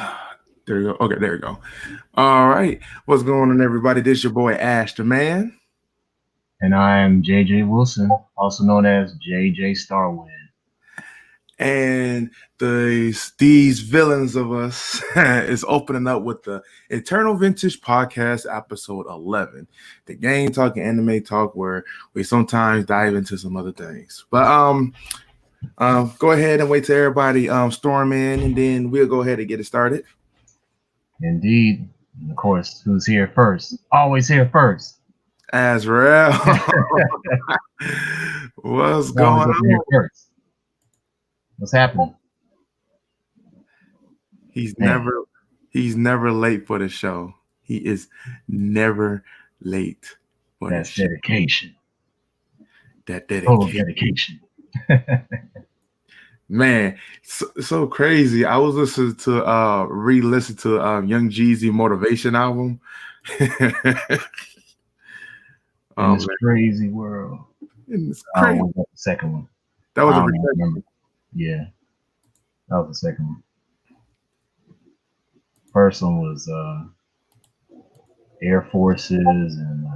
There you go. Okay, there you go. All right. What's going on, everybody? This your boy Ash the Man. And I am JJ Wilson, also known as JJ Starwind. And these villains of us is opening up with the Eternal Vintage Podcast episode 11. The game talk and anime talk where we sometimes dive into some other things. But go ahead and wait till everybody storm in and then we'll go ahead and get it started. Indeed. And of course, who's here first? Always here first. Azrael. What's Always going up here on? first. What's happening? He's Man, never he's never late for the show. He is never late for the that's show. dedication. That Total dedication. dedication. Man, so crazy. I was listening to re-listen to Young Jeezy motivation album. In Oh this man, crazy world. it's Oh, crazy. was that the second one? That was I a don't even protection. remember. Yeah, that was the second one. First one was Air Forces and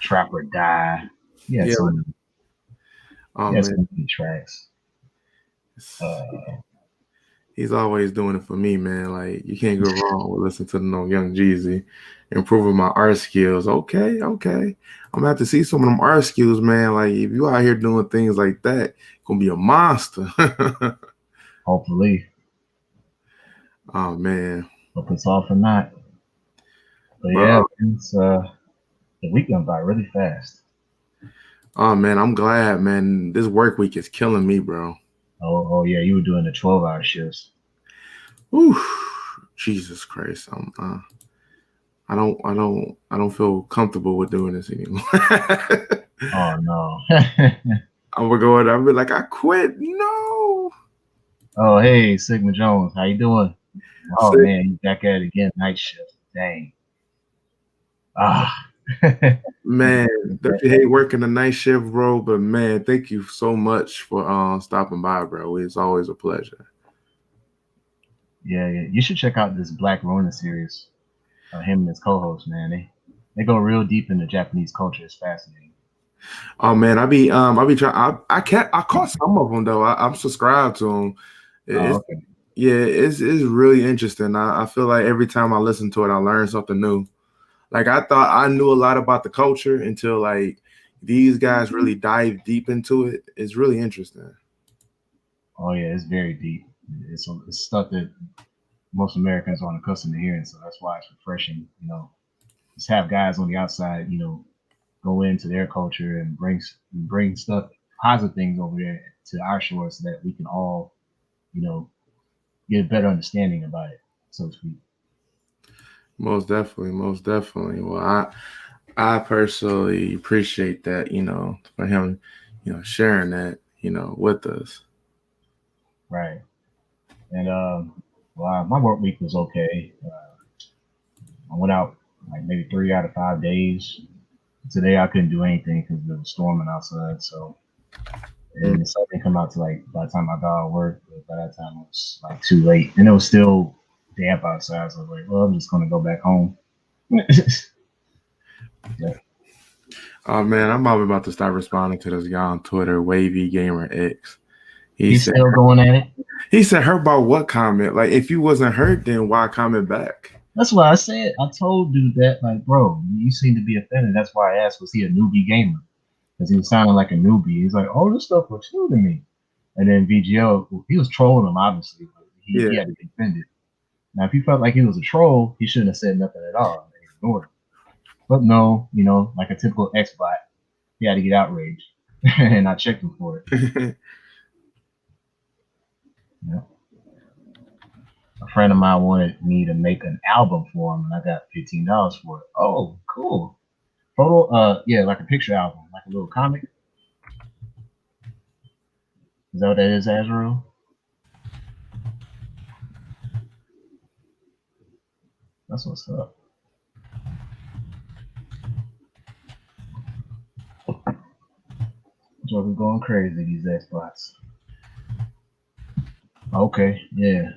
Trap or Die. He had Yeah. so many, Oh he had man, so many tracks. It's- Uh, he's always doing it for me, man. Like you can't go wrong with listening to no Young Jeezy, improving my art skills. Okay, okay. I'm gonna have to see some of them art skills, man. Like if you out here doing things like that, gonna be a monster. Hopefully, Oh man, hope it's off or not. But but yeah, it's the week went by really fast. oh man, I'm glad, man. This work week is killing me, bro. Oh yeah, you were doing the 12-hour shifts. Whew. Jesus Christ, I don't feel comfortable with doing this anymore. Oh no. I'm gonna go in. I'll be like, I quit. No. Oh hey, Sigma Jones, how you doing? Oh Say, man, you back at it again, night shift. Dang. Ah. Yeah, man, don't you hate working the night shift, bro? But man, thank you so much for stopping by, bro. It's always a pleasure. yeah. You should check out this Black Ronin series. Him and his co-host, man. They go real deep into Japanese culture. It's fascinating. Oh man, I be trying. I can't. I caught some of them though. I'm subscribed to them. Oh, It's okay. yeah, it's really interesting. I feel like every time I listen to it, I learn something new. Like I thought I knew a lot about the culture until like these guys really dive deep into it. It's really interesting. Oh yeah, it's very deep. It's stuff that most Americans aren't accustomed to hearing, so that's why it's refreshing. Just have guys on the outside, go into their culture and bring stuff, positive things over there to our shores, so that we can all, you know, get a better understanding about it, so to speak. Most definitely, most definitely. Well, I personally appreciate that, for him, sharing that, with us. Right. And well, my work week was okay. I went out like maybe 3 out of 5 days. Today I couldn't do anything because it was storming outside. So Mm. and the sun didn't come out to like by the time I got out of work. But by that time it was like too late, and it was still damp outside. So I was like, well, I'm just gonna go back home. Yeah. Oh man, I'm probably about to start responding to this guy on Twitter, Wavy Gamer X. He He's said still going at it. he said her about what comment? Like if you wasn't hurt, then why comment back? That's why I said. I told dude that, like, bro, you seem to be offended. That's why I asked, was he a newbie gamer? Because he was sounding like a newbie. He's like, oh, this stuff looks new to me. And then VGL, he was trolling him, obviously, but he Yeah. had to be offended. Now, if he felt like he was a troll, he shouldn't have said nothing at all. They ignored him. But no, like a typical X-bot, he had to get outraged. And I checked him for it. Yeah. A friend of mine wanted me to make an album for him, and I got $15 for it. Oh, cool. Photo, yeah, like a picture album, like a little comic. Is that what that is, Azrael? That's what's up. Joker's going crazy, these Xbox. Okay, yeah.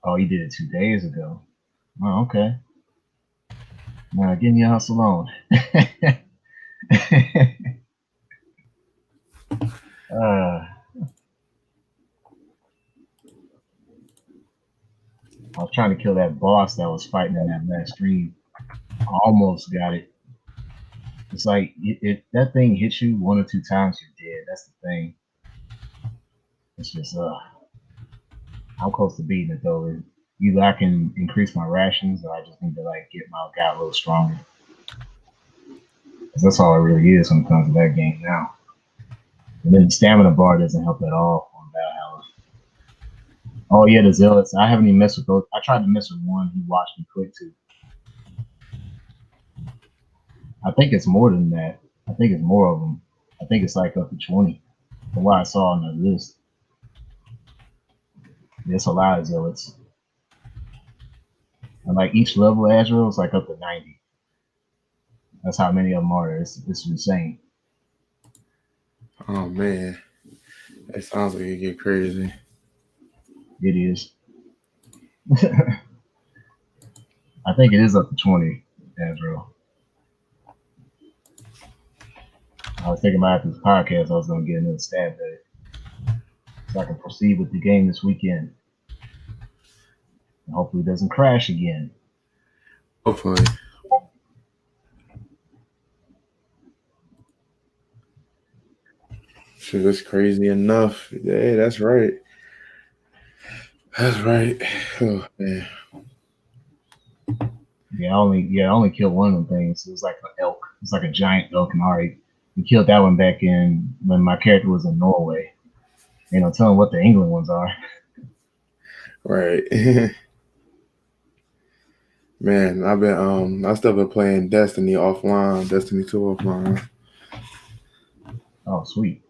Oh, you did it 2 days ago. Oh, okay. Now, give me a hustle on. uh, I was trying to kill that boss that was fighting in that last stream. I almost got it. It's like that thing hits you 1 or 2 times, you're dead. That's the thing. It's just I'm close to beating it though. Either I can increase my rations, or I just need to like get my guy a little stronger. 'Cause that's all it really is when it comes to that game now. And then the stamina bar doesn't help at all on Valhalla. Oh yeah, the zealots. I haven't even messed with those. I tried to mess with one. He watched me quit too. I think it's more than that. I think it's more of them. I think it's like up to 20. From what I saw on the list, there's a lot of zealots. And like each level of Azrael is like up to 90. That's how many of them are. It's insane. Oh man, it sounds like it get crazy. It is. I think it is up to 20, Azrael. I was thinking about after this podcast, I was going to get another stab at it. So I can proceed with the game this weekend. And hopefully it doesn't crash again. Hopefully. Shit, that's crazy enough. Yeah, that's right. That's right. Oh man. I only killed one of them things. It was like an elk. It's like a giant elk, and I already killed that one back in when my character was in Norway. You know, tell them what the England ones are. Right. Man, I still been playing Destiny offline, Destiny 2 offline. Oh, sweet.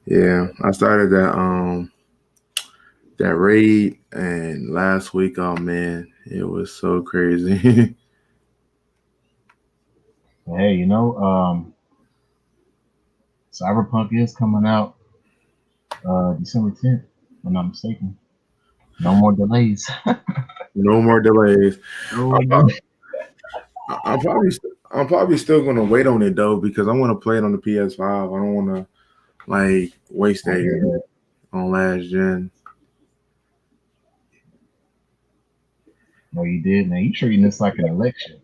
Yeah. I started that raid and last week, oh man, it was so crazy. Hey, Cyberpunk is coming out December 10th, if I'm not mistaken. No more delays. No more delays. No I'm, more. I'm probably I'm probably still gonna wait on it though because I want to play it on the PS5. I don't want to like waste I hear that that. on last gen. No, you did, man. You treating this like an election.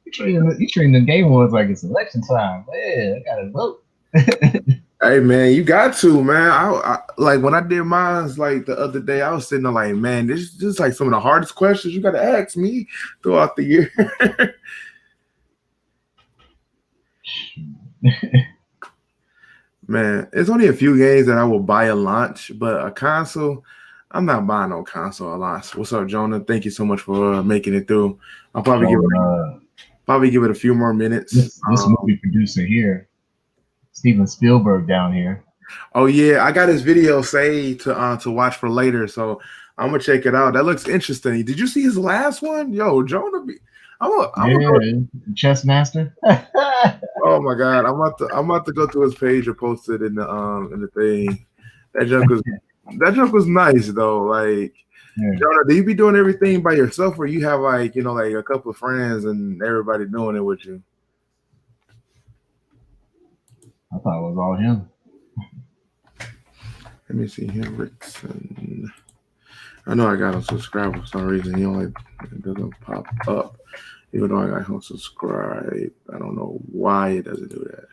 you treating the game awards like it's election time. Man, I gotta vote. Hey man, you got to man. I like when I did mine like the other day. I was sitting there like, man, this is like some of the hardest questions you got to ask me throughout the year. Man, it's only a few games that I will buy a launch, but a console, I'm not buying no console a launch. What's up, Jonah? Thank you so much for making it through. I'll probably Oh, uh, give it a few more minutes. this movie producer here, Steven Spielberg down here. Oh yeah, I got his video saved to watch for later, so I'm gonna check it out. That looks interesting. Did you see his last one? Yo, Jonah, I'm gonna go. Yeah, chess master. Oh my god, I'm about to go to his page and post it in the thing. That joke was that joke was nice though. Like, Yeah, Jonah, do you be doing everything by yourself, or you have like like a couple of friends and everybody doing it with you? I thought it was all him. Let me see here, Rickson. I know I got him subscribed for some reason. It doesn't pop up, even though I got him subscribed. I don't know why it doesn't do that.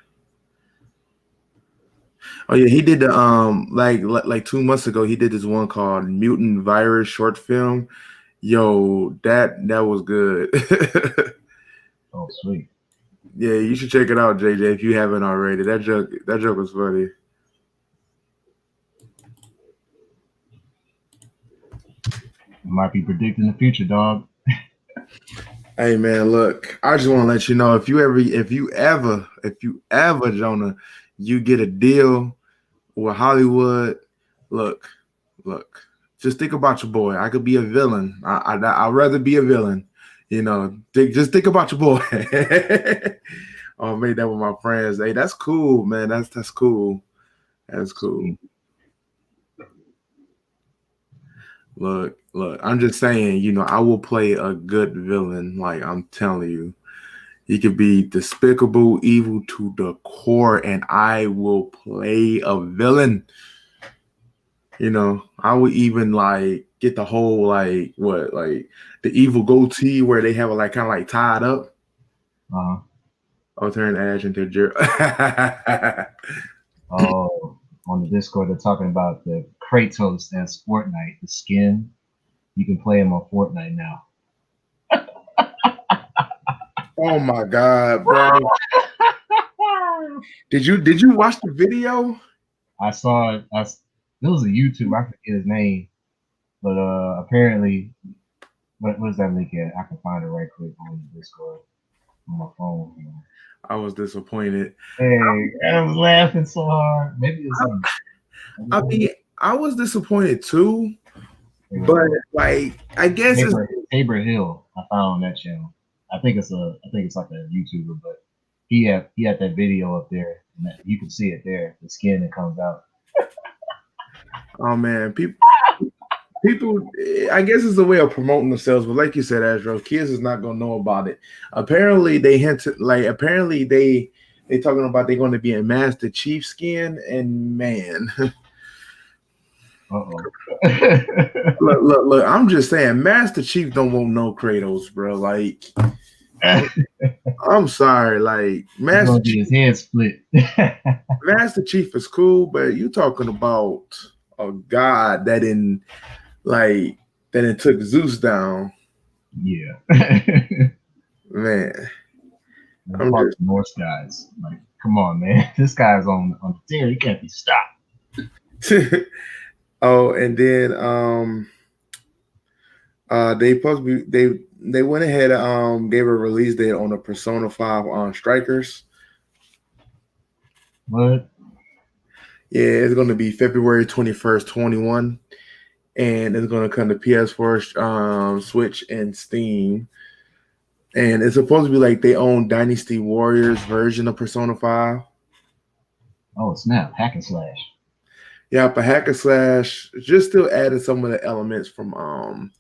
Oh yeah, he did the like 2 months ago. He did this one called Mutant Virus short film. Yo, that was good. Oh, sweet. Yeah, you should check it out, JJ, if you haven't already. That joke was funny. Might be predicting the future, dog. Hey man, look, I just want to let you know if you ever, Jonah, you get a deal with Hollywood, look, look, just think about your boy. I could be a villain. I'd rather be a villain. Just think about your boy. Oh, I made that with my friends. Hey, that's cool, man. That's cool. That's cool. look. I'm just saying, I will play a good villain. Like I'm telling you, he could be despicable, evil to the core, and I will play a villain. I would even like get the whole like what like the evil goatee where they have it like kind of like tied up. Uh, I'll turn Ash into Jer. oh, on the Discord, they're talking about the Kratos as Fortnite, the skin. You can play him on Fortnite now. Oh my god, bro! Did you watch the video? I saw it. There was a YouTuber. I forget his name, but apparently, what's that link at? I can find it right quick on Discord on my phone. I was disappointed. Hey, I was laughing so hard. Maybe it's I, on. I mean, I was disappointed too, Here we but go. like I guess it's Tabor Hill. I found on that channel. I think it's like a YouTuber, but he had that video up there, and you can see it there. The skin that comes out. oh man, people I guess it's a way of promoting themselves, but like you said, Astro, kids is not gonna know about it. Apparently they hinted like apparently they talking about they're gonna be in Master Chief skin, and man. Uh oh. Look, I'm just saying Master Chief don't want no Kratos, bro. Like I'm sorry, like He's gonna get his head split. Master Chief is cool, but you talking about a god like that it took Zeus down. Yeah. Man, One I'm part of the Norse guys. Like, come on, man. This guy's on the tear. He can't be stopped. just oh, and then they supposed to be they went ahead and gave a release date on the Persona 5 on Strikers. What? Yeah, it's gonna be February 21st, 21, and it's gonna come to PS4, Switch, and Steam. And it's supposed to be like they own Dynasty Warriors version of Persona 5. Oh, snap. Hack and slash. Yeah, but hack and slash just still adding some of the elements from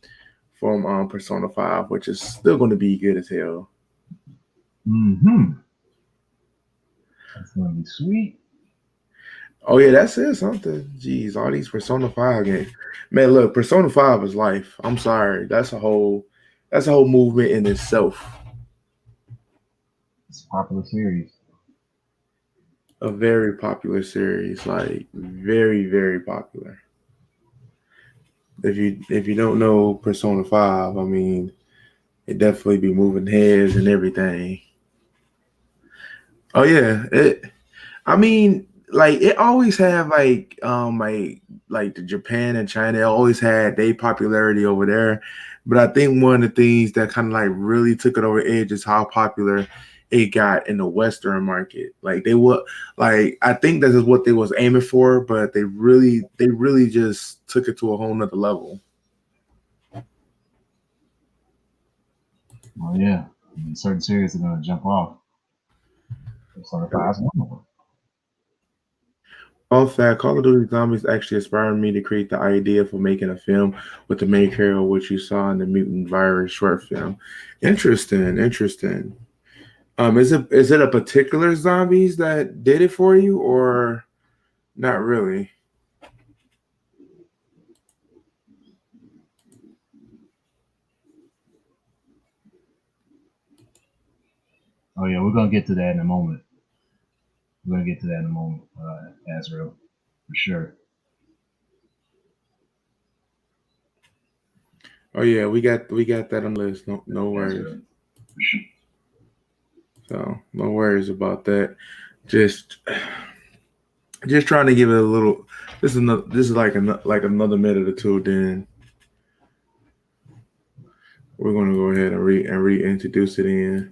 Persona 5, which is still going to be good as hell. Mm-hmm. That's gonna be sweet. Oh yeah, that says something. Jeez, all these Persona 5 games. Man, look, Persona 5 is life. I'm sorry. That's a whole movement in itself. It's a popular series. A very popular series, like very, very popular. If you don't know Persona 5, I mean, it definitely be moving heads and everything. Oh yeah, I mean, like it always have like the Japan and China always had their popularity over there, but I think one of the things that kind of like really took it over the edge is how popular it got in the Western market. Like they were like I think this is what they was aiming for, but they really just took it to a whole nother level. Oh yeah. I mean, certain series are gonna jump off. Persona 5 is one of them. All fact, Call of Duty Zombies actually inspired me to create the idea for making a film with the main character, which you saw in the Mutant Virus short film. Interesting, interesting. Is it a particular zombies that did it for you, or not really? Oh yeah, we're gonna get to that in a moment. We're gonna get to that in a moment, Azrael, for sure. Oh yeah, we got that on the list. No worries. Azrael, for sure. So no worries about that. Just just trying to give it a little. This is like another minute or two. Then we're gonna go ahead and reintroduce it in.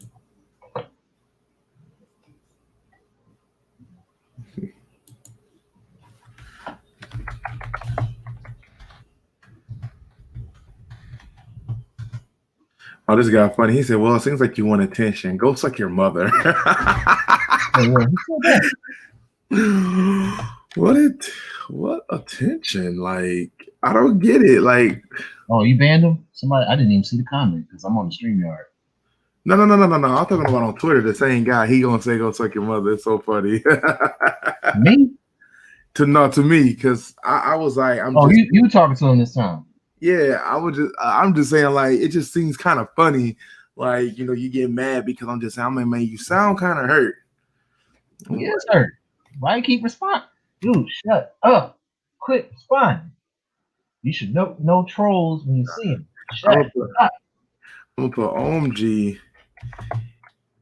Oh, this guy funny. He said, "Well, it seems like you want attention. Go suck your mother." Hey, who said that? What it? What attention? Like I don't get it. Like Oh, you banned him? Somebody, I didn't even see the comment because I'm on the StreamYard. no. I'm talking about on Twitter. The same guy. He gonna say go suck your mother. It's so funny. Me? To me because I was like I'm Oh, just you were talking to him this time. yeah I'm just saying like it just seems kind of funny. Like you get mad because I'm just saying I'm like man you sound kind of hurt. I'm Yes, like, sir. Why you keep responding? Dude, shut up. Quit responding. You should know trolls when you see them. I'm Shut gonna put up. I'm gonna put OMG.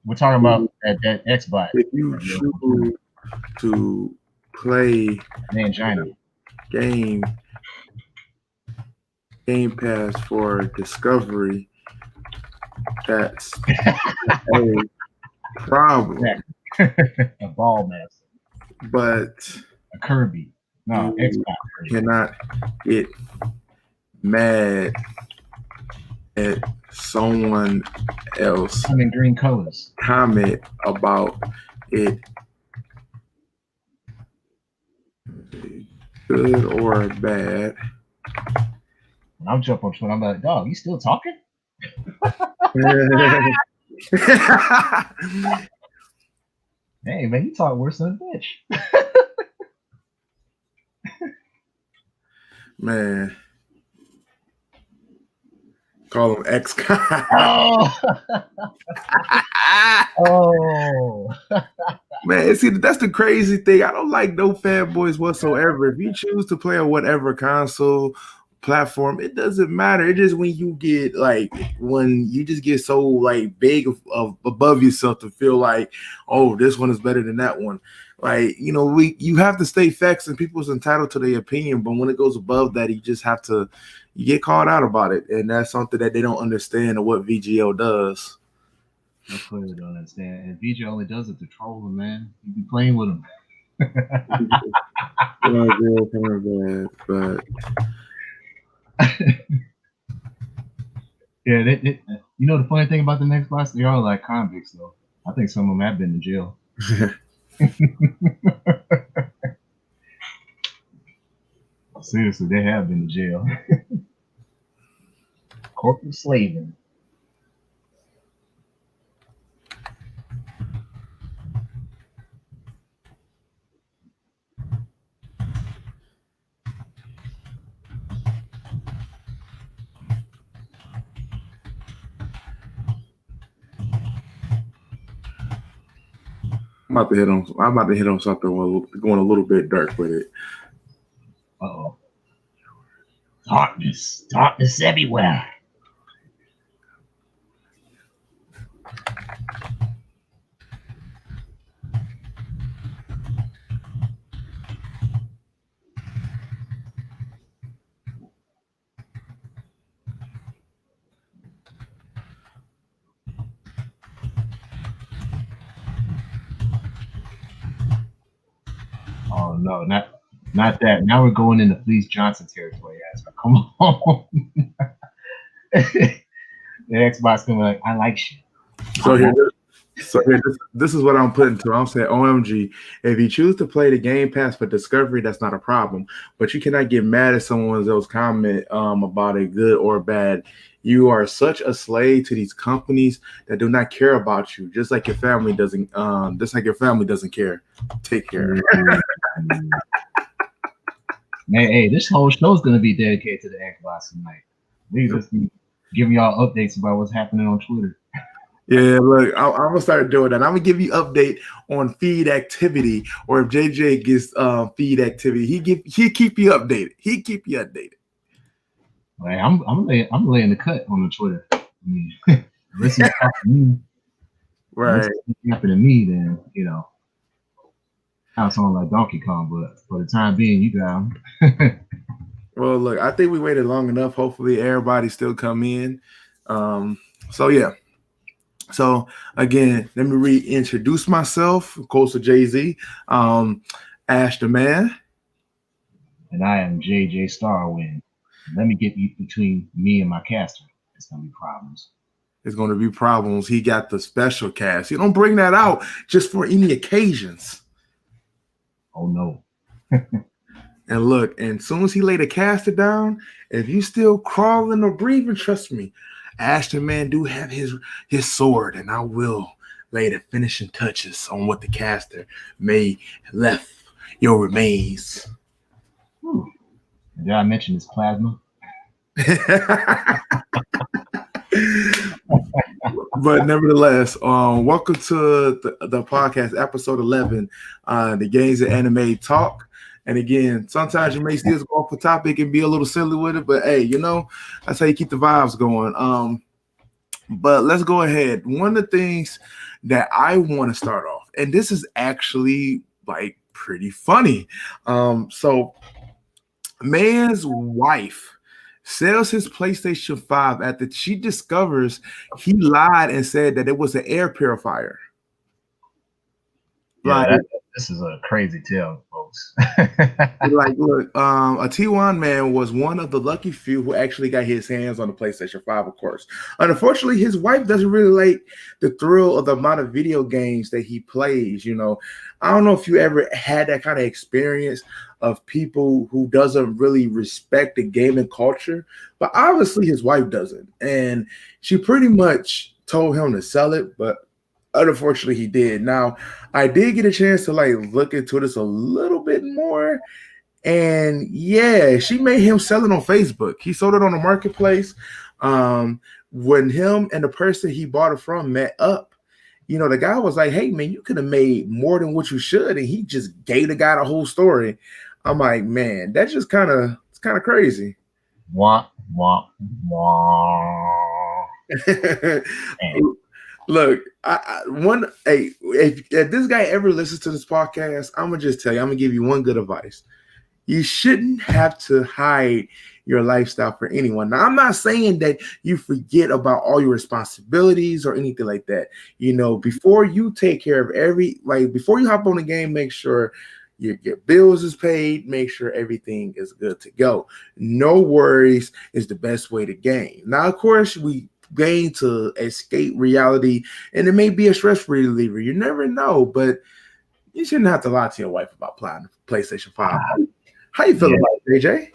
We're talking about that Xbot. If you choose to play Mangina. game Game Pass for Discovery, that's a problem. A ball master. But A Kirby. No, you Xbox Kirby. cannot get mad at someone else I'm in green colors. comment about it, good or bad. When I'm jumping on Twitter, I'm like, dog, you still talking? Hey, man, you talk worse than a bitch. Man, call him X. Oh, oh. Man, see, that's the crazy thing. I don't like no fanboys whatsoever. If you choose to play on whatever console platform, it doesn't matter. It just when you get like when you just get so like big of above yourself to feel like, oh, this one is better than that one. Like you have to stay facts and people's entitled to their opinion, but when it goes above that, you just have to you get called out about it, and that's something that they don't understand of what VGO does. I clearly don't understand. And VJ only does it to troll him, man. You be playing with him. But Yeah, you know the funny thing about the next boss, they are like convicts though. I think some of them have been in jail. Seriously, they have been in jail. Corporate slaving. I'm about to hit on something going a little bit dark with it. Uh-oh. Darkness. Darkness everywhere. Oh no, not that. Now we're going into Fleece Johnson territory, Asper. Come on. The Xbox gonna be like, I like shit. So here, this is what I'm putting to. I'm saying, OMG, if you choose to play the Game Pass for Discovery, that's not a problem. But you cannot get mad at someone else's comment about it, good or bad. You are such a slave to these companies that do not care about you, just like your family doesn't. Just like your family doesn't care. Take care. Man, hey, this whole show is gonna be dedicated to the Xbox tonight. We just be giving y'all updates about what's happening on Twitter. Yeah, look, I'm gonna start doing that. I'm gonna give you update on feed activity, or if JJ gets feed activity, he keep you updated. He keep you updated. Like, I'm laying the cut on the Twitter. I mean, unless he's talking to me, unless Right. it's happening to me, then I sound like Donkey Kong. But for the time being, you got him. Well, look, I think we waited long enough. Hopefully, everybody still come in. So yeah. So again, let me reintroduce myself. Of course, to Jay Z, Ash the Man, And I am JJ Starwind. Let me get you between me and my caster. It's gonna be problems. is going to be problems. He got the special cast. You don't bring that out just for any occasions. Oh no. And look, and as soon as he laid the caster down, if you still crawling or breathing, trust me, Ashton Man do have his sword, and I will lay the finishing touches on what the caster may left your remains. Whew. Did I mention his plasma? But nevertheless, welcome to the podcast, episode 11, the Games and Anime Talk. And again, sometimes you may still go off the topic and be a little silly with it, but hey, that's how you keep the vibes going. But let's go ahead. One of the things that I want to start off, and this is actually like pretty funny. So man's wife sells his PlayStation 5 after she discovers he lied and said that it was an air purifier. Yeah, Like, this is a crazy tale, folks. look, a T1 man was one of the lucky few who actually got his hands on the PlayStation 5, of course. Unfortunately, his wife doesn't really like the thrill of the amount of video games that he plays. I don't know if you ever had that kind of experience of people who doesn't really respect the gaming culture, but obviously his wife doesn't. And she pretty much told him to sell it, but unfortunately he did. Now, I did get a chance to look into this a little bit more, and yeah, she made him sell it on Facebook. He sold it on the marketplace. When him and the person he bought it from met up, the guy was like, "Hey man, you could have made more than what you should," and he just gave the guy the whole story. I'm like, man, that's just it's kind of crazy. Wah, wah, wah. Look, if this guy ever listens to this podcast, I'm gonna just tell you, I'm gonna give you one good advice. You shouldn't have to hide your lifestyle for anyone. Now, I'm not saying that you forget about all your responsibilities or anything like that. Before you take care of before you hop on the game, make sure your bills is paid, make sure everything is good to go. No worries is the best way to game. Now, of course, we game to escape reality, and it may be a stress reliever. You never know, but you shouldn't have to lie to your wife about playing PlayStation 5. How you feel about it, AJ?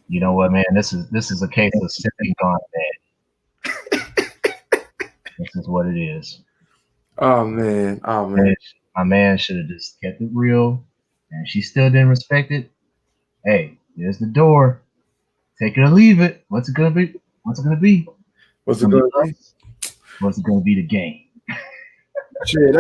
You know what, man? This is a case of sipping gone bad. This is what it is. Oh man. My man should have just kept it real, and she still didn't respect it. Hey, there's the door. Take it or leave it. What's it gonna be? What's it gonna be? What's it gonna be? What's it gonna be? The game. Shit,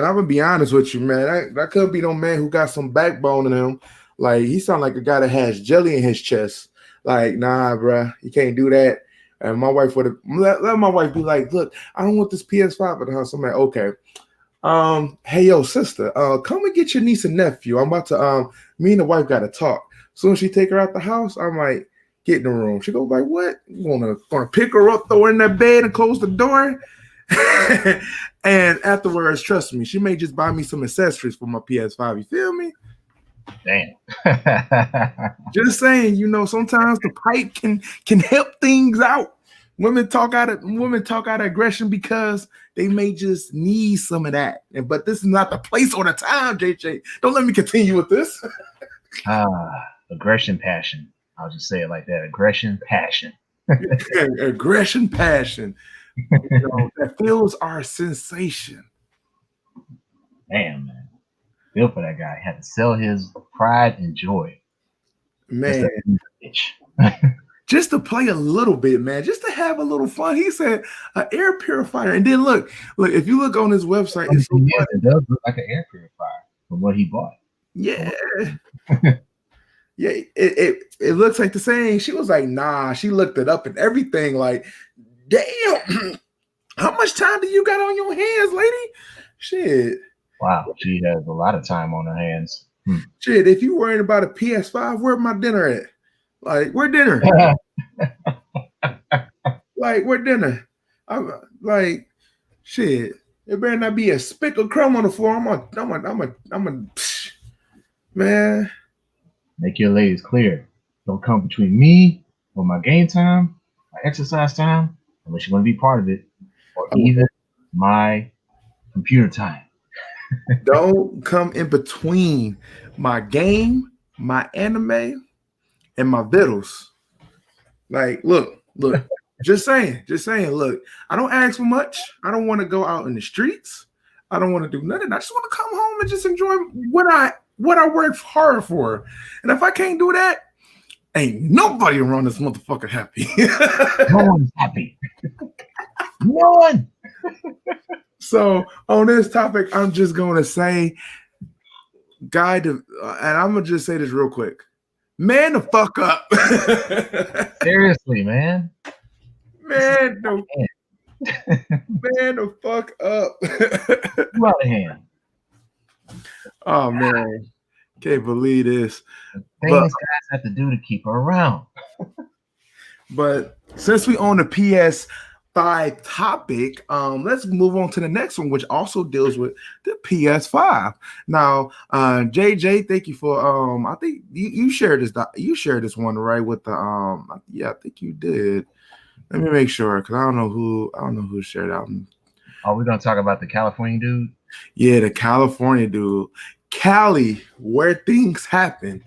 I'm gonna be honest with you, man. That could be no man who got some backbone in him. Like, he sound like a guy that has jelly in his chest. Like, nah, bruh, you can't do that. And my wife would have let my wife be like, look, I don't want this PS5 at the house. I'm like, okay. Hey yo, sister, come and get your niece and nephew. I'm about to me and the wife gotta talk. Soon as she take her out the house, I'm like, get in the room. She goes like, what? You gonna pick her up, throw her in that bed, and close the door? And afterwards, trust me, she may just buy me some accessories for my PS5. You feel me? Damn. Just saying, sometimes the pipe can help things out. Women talk out of aggression because they may just need some of that. But this is not the place or the time, JJ. Don't let me continue with this. Aggression, passion. I'll just say it like that. Aggression, passion. Aggression, passion. That feels our sensation. Damn, man. Feel for that guy. He had to sell his pride and joy. Man. Just to play a little bit, man, just to have a little fun. He said an air purifier. And then look, if you look on his website, it does look like an air purifier from what he bought. Yeah. Yeah, it looks like the same. She was like, nah, she looked it up and everything. Like, damn, how much time do you got on your hands, lady? Shit. Wow, she has a lot of time on her hands. Shit, if you worried about a PS5, where my dinner at? Like, where dinner? Like, where dinner? I'm like, shit. It better not be a speck of crumb on the floor. I'm a man. Make your ladies clear. Don't come between me or my game time, my exercise time, unless you want to be part of it, or even my computer time. Don't come in between my game, my anime, and my vittles. Like, look, just saying, look, I don't ask for much. I don't want to go out in the streets. I don't want to do nothing. I just want to come home and just enjoy what I worked hard for. And if I can't do that, ain't nobody around this motherfucker happy. No one's happy. No one. So on this topic, I'm just gonna say, and I'm gonna just say this real quick. Man, the fuck up. Seriously, man. Man, the man, the fuck up. Too out of hand. Oh man, can't believe this. Things guys have to do to keep her around. But since we own the PS5 topic, let's move on to the next one, which also deals with the PS5. Now, JJ, thank you for I think you shared this one, right? With the yeah, I think you did. Let me make sure, because I don't know who shared that one. Are we gonna talk about the California dude? Yeah, the California dude. Cali, where things happen.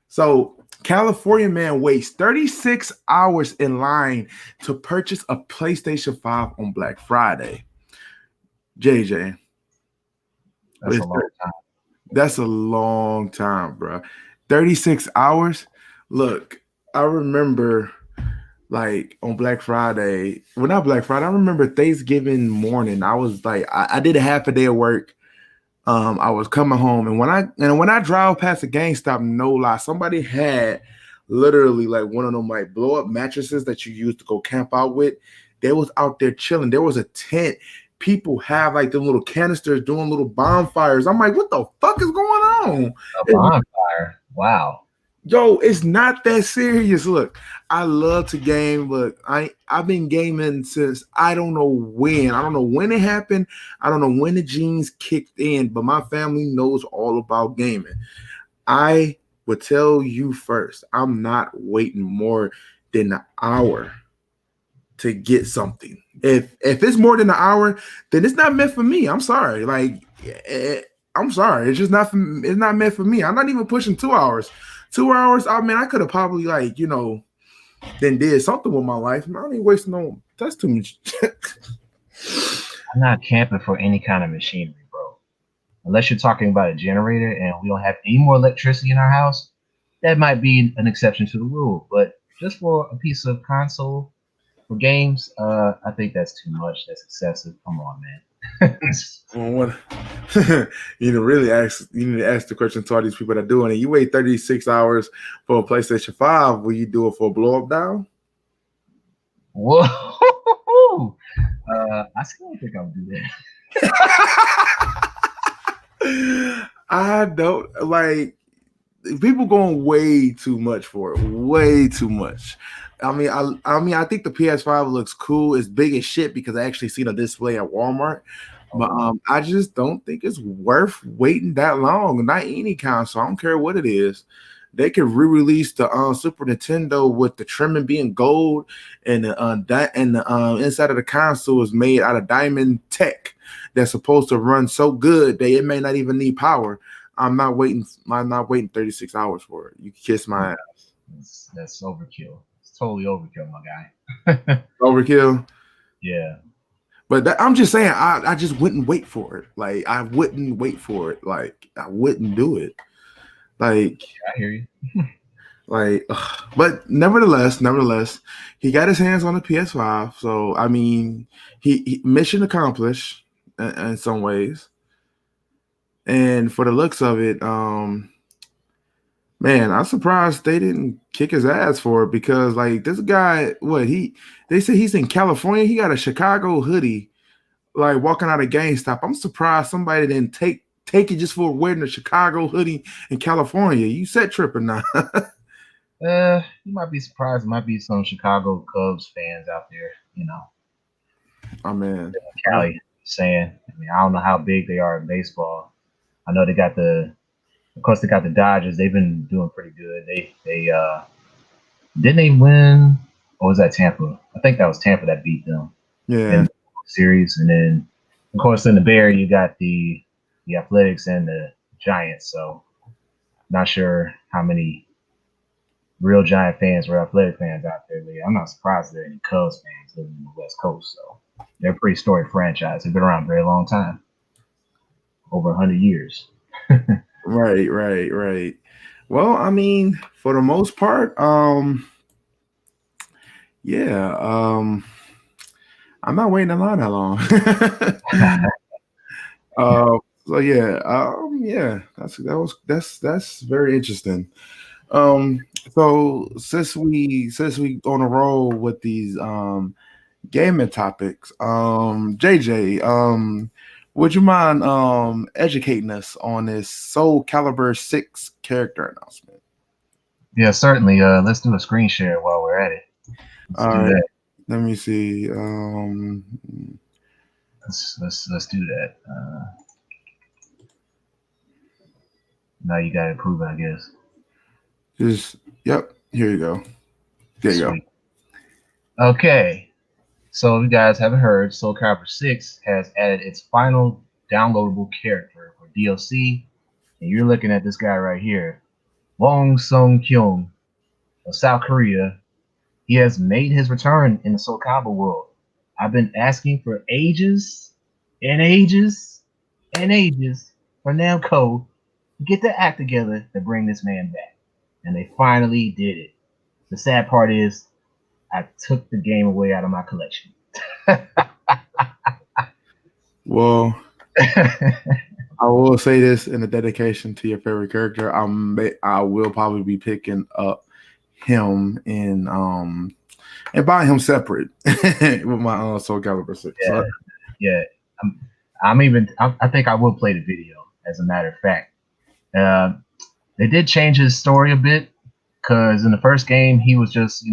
So California man waits 36 hours in line to purchase a PlayStation 5 on Black Friday. JJ. That's a long time. That's a long time, bro. 36 hours. Look, I remember like on Black Friday, well, not Black Friday, I remember Thanksgiving morning. I was like, I did a half a day of work. I was coming home, and when I drive past a GameStop, no lie, somebody had literally like one of them like blow up mattresses that you used to go camp out with. They was out there chilling. There was a tent. People have like the little canisters doing little bonfires. I'm like, what the fuck is going on? A bonfire. Wow. Yo, it's not that serious. Look, I love to game, but I've been gaming since I don't know when. I don't know when it happened. I don't know when the genes kicked in, but my family knows all about gaming. I would tell you first, I'm not waiting more than an hour to get something. If it's more than an hour, then it's not meant for me. I'm sorry. Like I'm sorry. It's just not it's not meant for me. I'm not even pushing 2 hours. 2 hours, I mean, I could have probably like, then did something with my life. I ain't wasting no. That's too much. I'm not camping for any kind of machinery, bro. Unless you're talking about a generator and we don't have any more electricity in our house, that might be an exception to the rule. But just for a piece of console for games, I think that's too much. That's excessive. Come on, man. Well, you need to ask the question to all these people that do it. You wait 36 hours for a PlayStation 5. Will you do it for a blow up down? Whoa. I still don't think I'll do that. I don't like people going way too much for it. Way too much. I mean, I think the PS5 looks cool. It's big as shit because I actually seen a display at Walmart. But I just don't think it's worth waiting that long. Not any console. I don't care what it is. They could re-release the Super Nintendo with the trimming being gold, and the inside of the console is made out of diamond tech that's supposed to run so good that it may not even need power. I'm not waiting 36 hours for it. You can kiss my ass. That's overkill. It's totally overkill, my guy. Overkill. Yeah. But I'm just saying, I just wouldn't wait for it. Like, I wouldn't wait for it. Like, I wouldn't do it. Like, I hear you. Like, but nevertheless, he got his hands on the PS5. So, I mean, he mission accomplished in some ways. And for the looks of it, man, I'm surprised they didn't kick his ass for it because, like, this guy, they say he's in California. He got a Chicago hoodie, like walking out of GameStop. I'm surprised somebody didn't take it just for wearing a Chicago hoodie in California. You set tripping now. You might be surprised. There might be some Chicago Cubs fans out there, Oh man, Cali saying. I mean, I don't know how big they are in baseball. I know they got of course, they got the Dodgers. They've been doing pretty good. They didn't they win? Or was that Tampa? I think that was Tampa that beat them. Yeah. In the series, and then of course in the Bay you got the the Athletics and the Giants. So not sure how many real Giant fans or Athletic fans out there. I'm not surprised there are any Cubs fans living in the West Coast. So they're a pretty storied franchise. They've been around a very long time, over 100 years. Right, right, right. Well, I mean, for the most part, yeah, I'm not waiting in line that long. So yeah, yeah, that's very interesting. So since we on a roll with these gaming topics, JJ, would you mind educating us on this Soul Calibur 6 character announcement? Yeah, certainly. Let's do a screen share while we're at it. Let's All do right, that. let me see. Let's do that. Now you got to approve it, I guess. Just yep, here you go. There you go. Sweet. Okay. So if you guys haven't heard, Soul Calibur 6 has added its final downloadable character or DLC, and you're looking at this guy right here, Wong Sung Kyung of South Korea. He has made his return in the Soul Calibur world. I've been asking for ages and ages and ages for Namco to get their act together to bring this man back, and they finally did it. The sad part is, I took the game away out of my collection. Well, I will say this in a dedication to your favorite character. I will probably be picking up him and buying him separate with my Soul Calibur 6. Yeah, So, yeah. I think I will play the video. As a matter of fact, uh, they did change his story a bit because in the first game he was just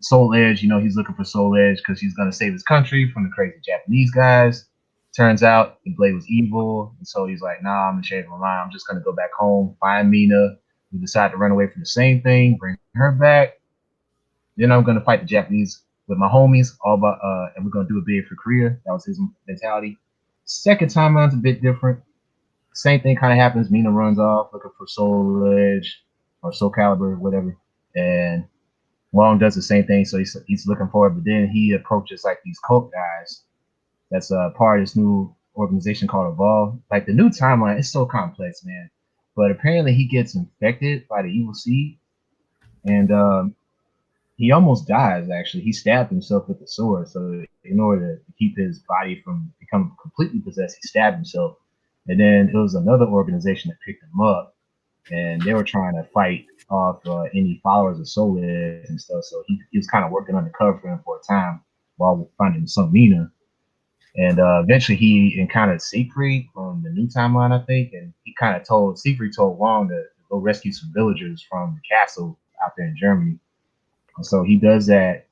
Soul Edge. He's looking for Soul Edge because he's gonna save his country from the crazy Japanese guys. Turns out the blade was evil, and so he's like, "Nah, I'm gonna change my mind. I'm just gonna go back home, find Mina. We decide to run away from the same thing, bring her back. Then I'm gonna fight the Japanese with my homies, all about and we're gonna do a bid for Korea." That was his mentality. Second timeline's a bit different. Same thing kind of happens. Mina runs off looking for Soul Edge or Soul Calibur, whatever, and Long does the same thing. So he's looking for it, but then he approaches like these cult guys. That's part of this new organization called Evolve. Like the new timeline is so complex, man. But apparently he gets infected by the evil seed, and he almost dies. Actually, he stabbed himself with the sword. So in order to keep his body from becoming completely possessed, he stabbed himself. And then it was another organization that picked him up, and they were trying to fight off any followers of Soul Edge and stuff. So he was kind of working undercover for him for a time while finding some Mina. And eventually he encountered Siegfried on the new timeline, I think, and he kind of Siegfried told Wong to go rescue some villagers from the castle out there in Germany. And so he does that,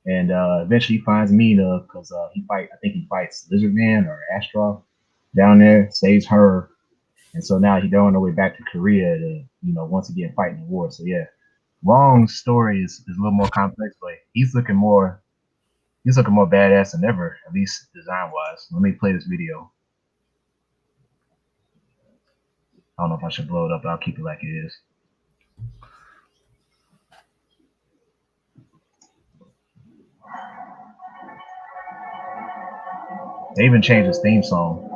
and eventually he finds Mina because I think he fights Lizardman or Astroth down there, saves her, and so now they're on their way back to Korea to once again fighting the war. So yeah, Wong's story is a little more complex, but he's looking more badass than ever, at least design wise. Let me play this video. I don't know if I should blow it up, but I'll keep it like it is. They even changed his theme song.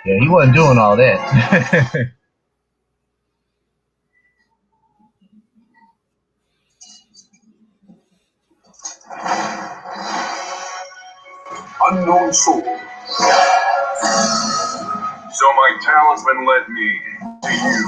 Yeah, he wasn't doing all that. Unknown soul. So my talisman led me to you.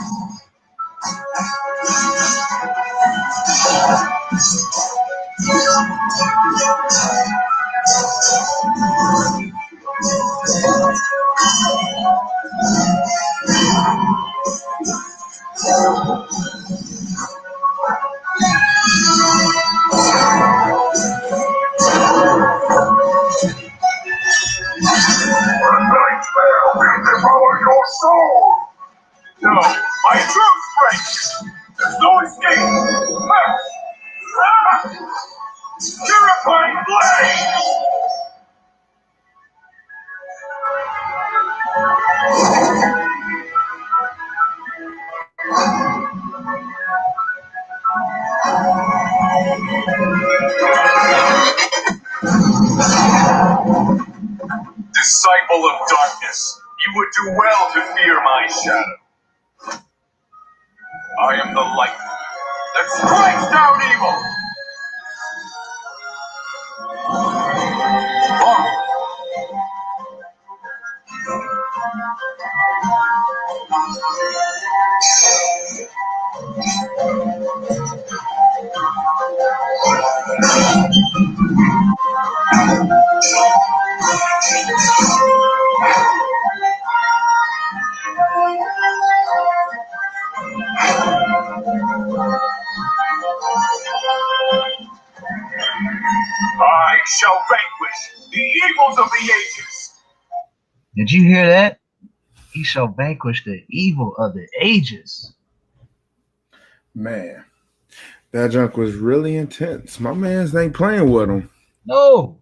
darkness, you would do well to fear my shadow. I am the light that strikes down evil. I shall vanquish the evils of the ages. Did you hear that? He shall vanquish the evil of the ages. Man, that junk was really intense. My man's ain't playing with him. No.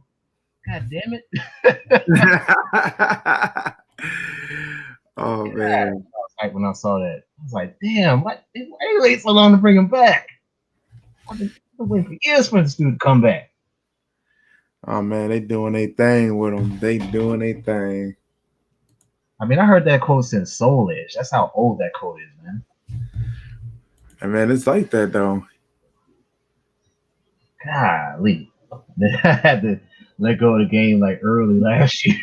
God damn it. Oh Yeah. man. I was like, when I saw that, I was like, damn, why you wait so long to bring him back? I've been waiting for years for this dude to come back. Oh man, they doing their thing with him. They doing their thing. I mean, I heard that quote since Soul Edge. That's how old that quote is, man. And man, it's like that though. Golly. I had to let go of the game like early last year.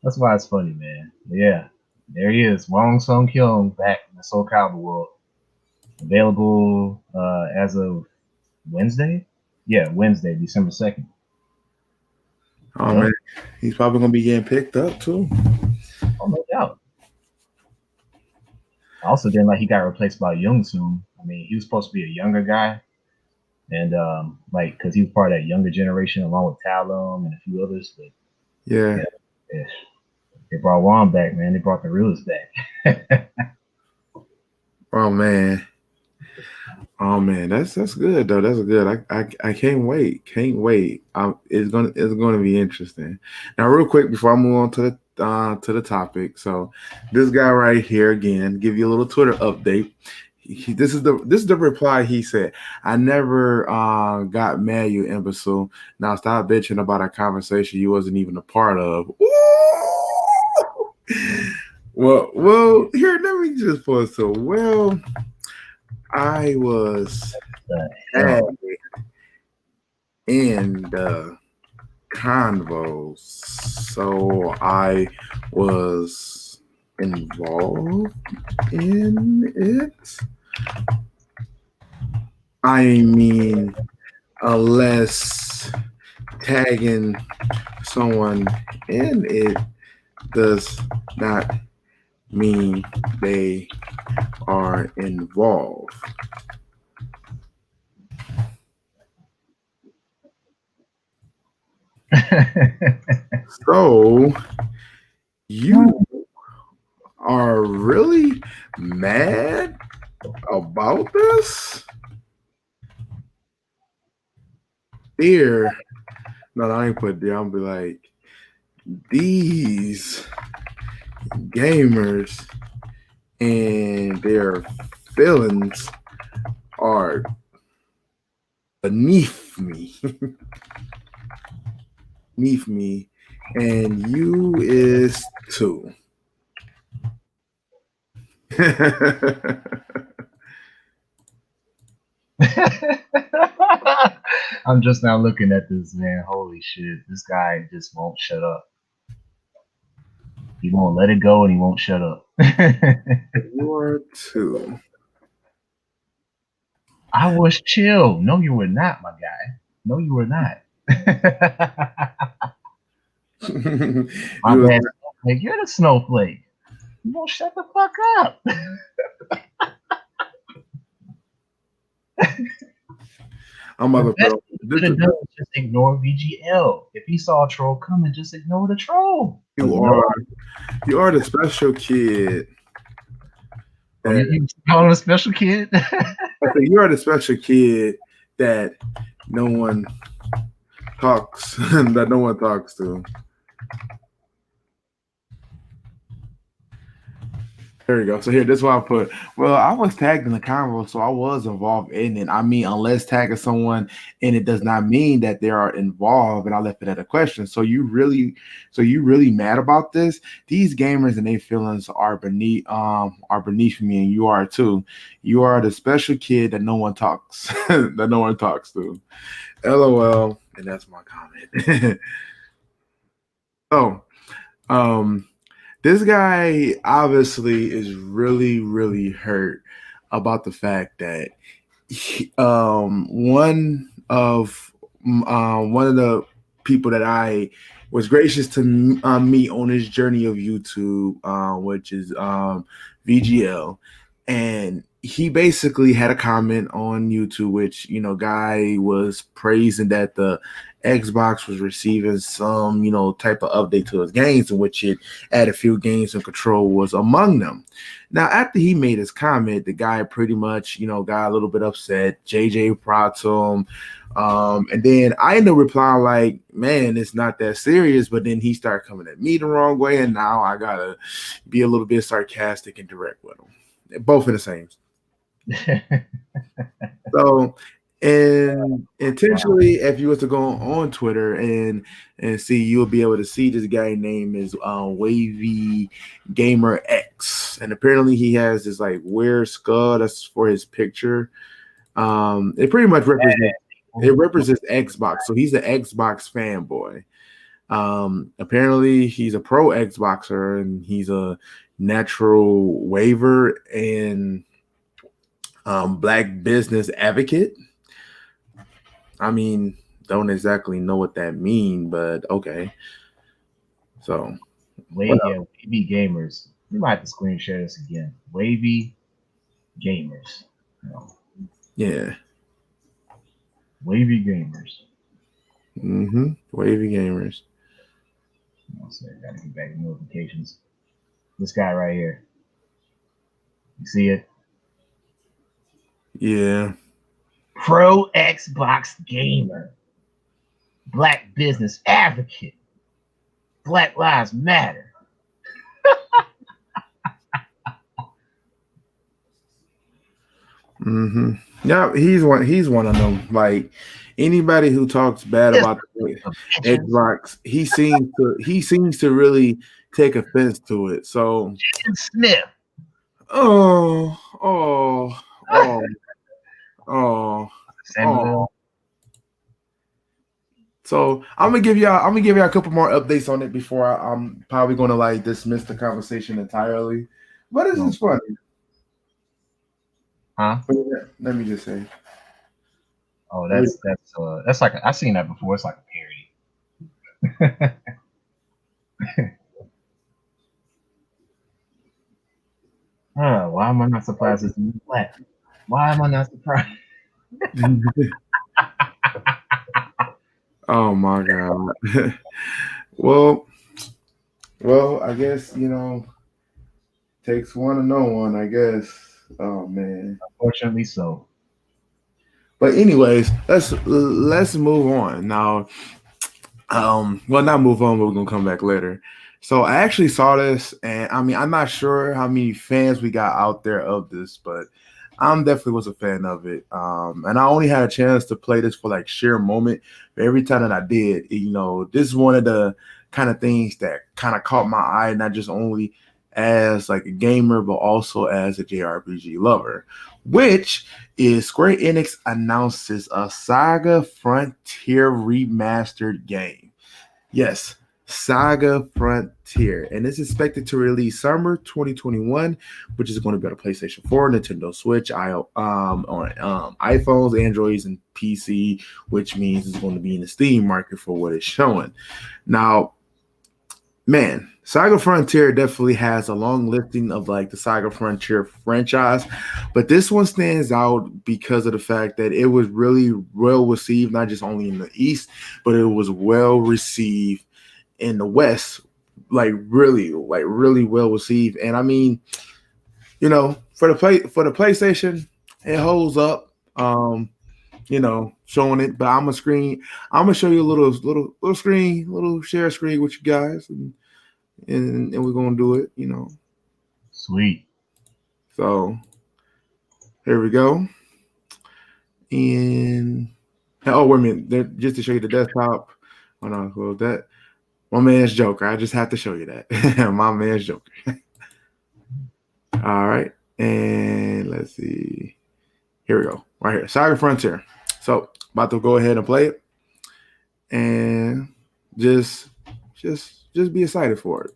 That's why it's funny, man. But yeah, there he is. Wong Sung Kyung back in the Soul Calibur world. Available as of Wednesday? Yeah, Wednesday, December 2nd. Oh Yep. man, he's probably gonna be getting picked up too. Oh, no doubt. Also, then like he got replaced by Young soon. I mean, he was supposed to be a younger guy, and like because he was part of that younger generation along with Talum and a few others. But Yeah. yeah, they brought Juan back, man. They brought the realist back. Oh man. Oh man, that's good though. That's good. I can't wait. Can't wait. It's gonna be interesting. Now, real quick before I move on to the topic. So, this guy right here again, give you a little Twitter update. This is the reply he said. I never got mad, you imbecile. Now stop bitching about a conversation you wasn't even a part of. Ooh! Well, here, let me just pause. So, well, I was in the convos, so I was involved in it. I mean, unless tagging someone in it does not mean they are involved. So you are really mad about this? Dear, no, I ain't put there. I'll be like, these gamers and their feelings are beneath me. Beneath me, and you is too. I'm just now looking at this, man. Holy shit. This guy just won't shut up. He won't let it go and he won't shut up. You are too. I was chill. No, you were not, my guy. No, you were not. My You was- bad. Snowflake. You're the snowflake. You won't shut the fuck up. I'm about The to best put thing you could have done was just ignore VGL. If he saw a troll coming, just ignore the troll. you are the special kid. Oh, you call him a special kid? I think you are the special kid that no one talks that no one talks to. There you go. So here, this is what I put. Well, I was tagged in the convo, so I was involved in it. I mean, unless tagging someone in it does not mean that they are involved, and I left it at a question. So you really mad about this? These gamers and their feelings are beneath me, and you are too. You are the special kid that no one talks that no one talks to. LOL, and that's my comment. so, um, this guy obviously is really, really hurt about the fact that one of the people that I was gracious to meet on this journey of YouTube, which is VGL, and he basically had a comment on YouTube, which guy was praising that the Xbox was receiving some type of update to his games, in which it added a few games and Control was among them. Now, after he made his comment, the guy pretty much, got a little bit upset. JJ propped him. And then I ended up replying like, man, it's not that serious. But then he started coming at me the wrong way. And now I got to be a little bit sarcastic and direct with him. Both in the same. So, and intentionally, if you were to go on Twitter and see, you'll be able to see this guy name is Wavy Gamer X, and apparently he has this like weird skull that's for his picture. It pretty much represents Xbox, so he's an Xbox fanboy. Apparently he's a pro Xboxer and he's a natural waiver and black business advocate. I mean, don't exactly know what that means, but okay. So, Wavy gamers. We might have to screen share this again. Wavy gamers. Yeah. Wavy gamers. Wavy gamers. Gotta get back to notifications. This guy right here. You see it? Yeah. Pro Xbox gamer. Black business advocate. Black Lives Matter. Yeah, he's one of them. Like anybody who talks bad about Xbox, he seems to really take offense to it. So Jason Smith. Oh. So I'm gonna give y'all a couple more updates on it before I'm probably gonna like dismiss the conversation entirely. But this is funny. Huh? Let me just say. Oh, that's like I've seen that before. It's like a parody. Why am I not surprised it's black? Why am I not surprised? Oh my god. well, I guess takes one to know one. I guess. Oh man. Unfortunately, so. But anyways, let's move on now. Well, not move on, but we're gonna come back later. So I actually saw this, and I mean, I'm not sure how many fans we got out there of this, but I'm definitely was a fan of it. And I only had a chance to play this for like sheer moment. But every time that I did, this is one of the kind of things that kind of caught my eye, not just only as like a gamer, but also as a JRPG lover, which is Square Enix announces a Saga Frontier remastered game. Yes, Saga Frontier, and it's expected to release summer 2021, which is going to be on PlayStation 4, Nintendo Switch, on iPhones, Androids, and PC, which means it's going to be in the Steam market for what it's showing. Now, man, Saga Frontier definitely has a long listing of like the Saga Frontier franchise, but this one stands out because of the fact that it was really well received, not just only in the East, but it was well received in the West, like really well received. And I mean, for the PlayStation, it holds up. Showing it, but I'm gonna show you a little share screen with you guys, and we're gonna do it. Sweet. So here we go. And oh, wait a minute. Just to show you the desktop. Hold on, close that. My man's Joker. I just have to show you that. My man's Joker. All right. And let's see. Here we go. Right here. Saga Frontier. So about to go ahead and play it. And just be excited for it.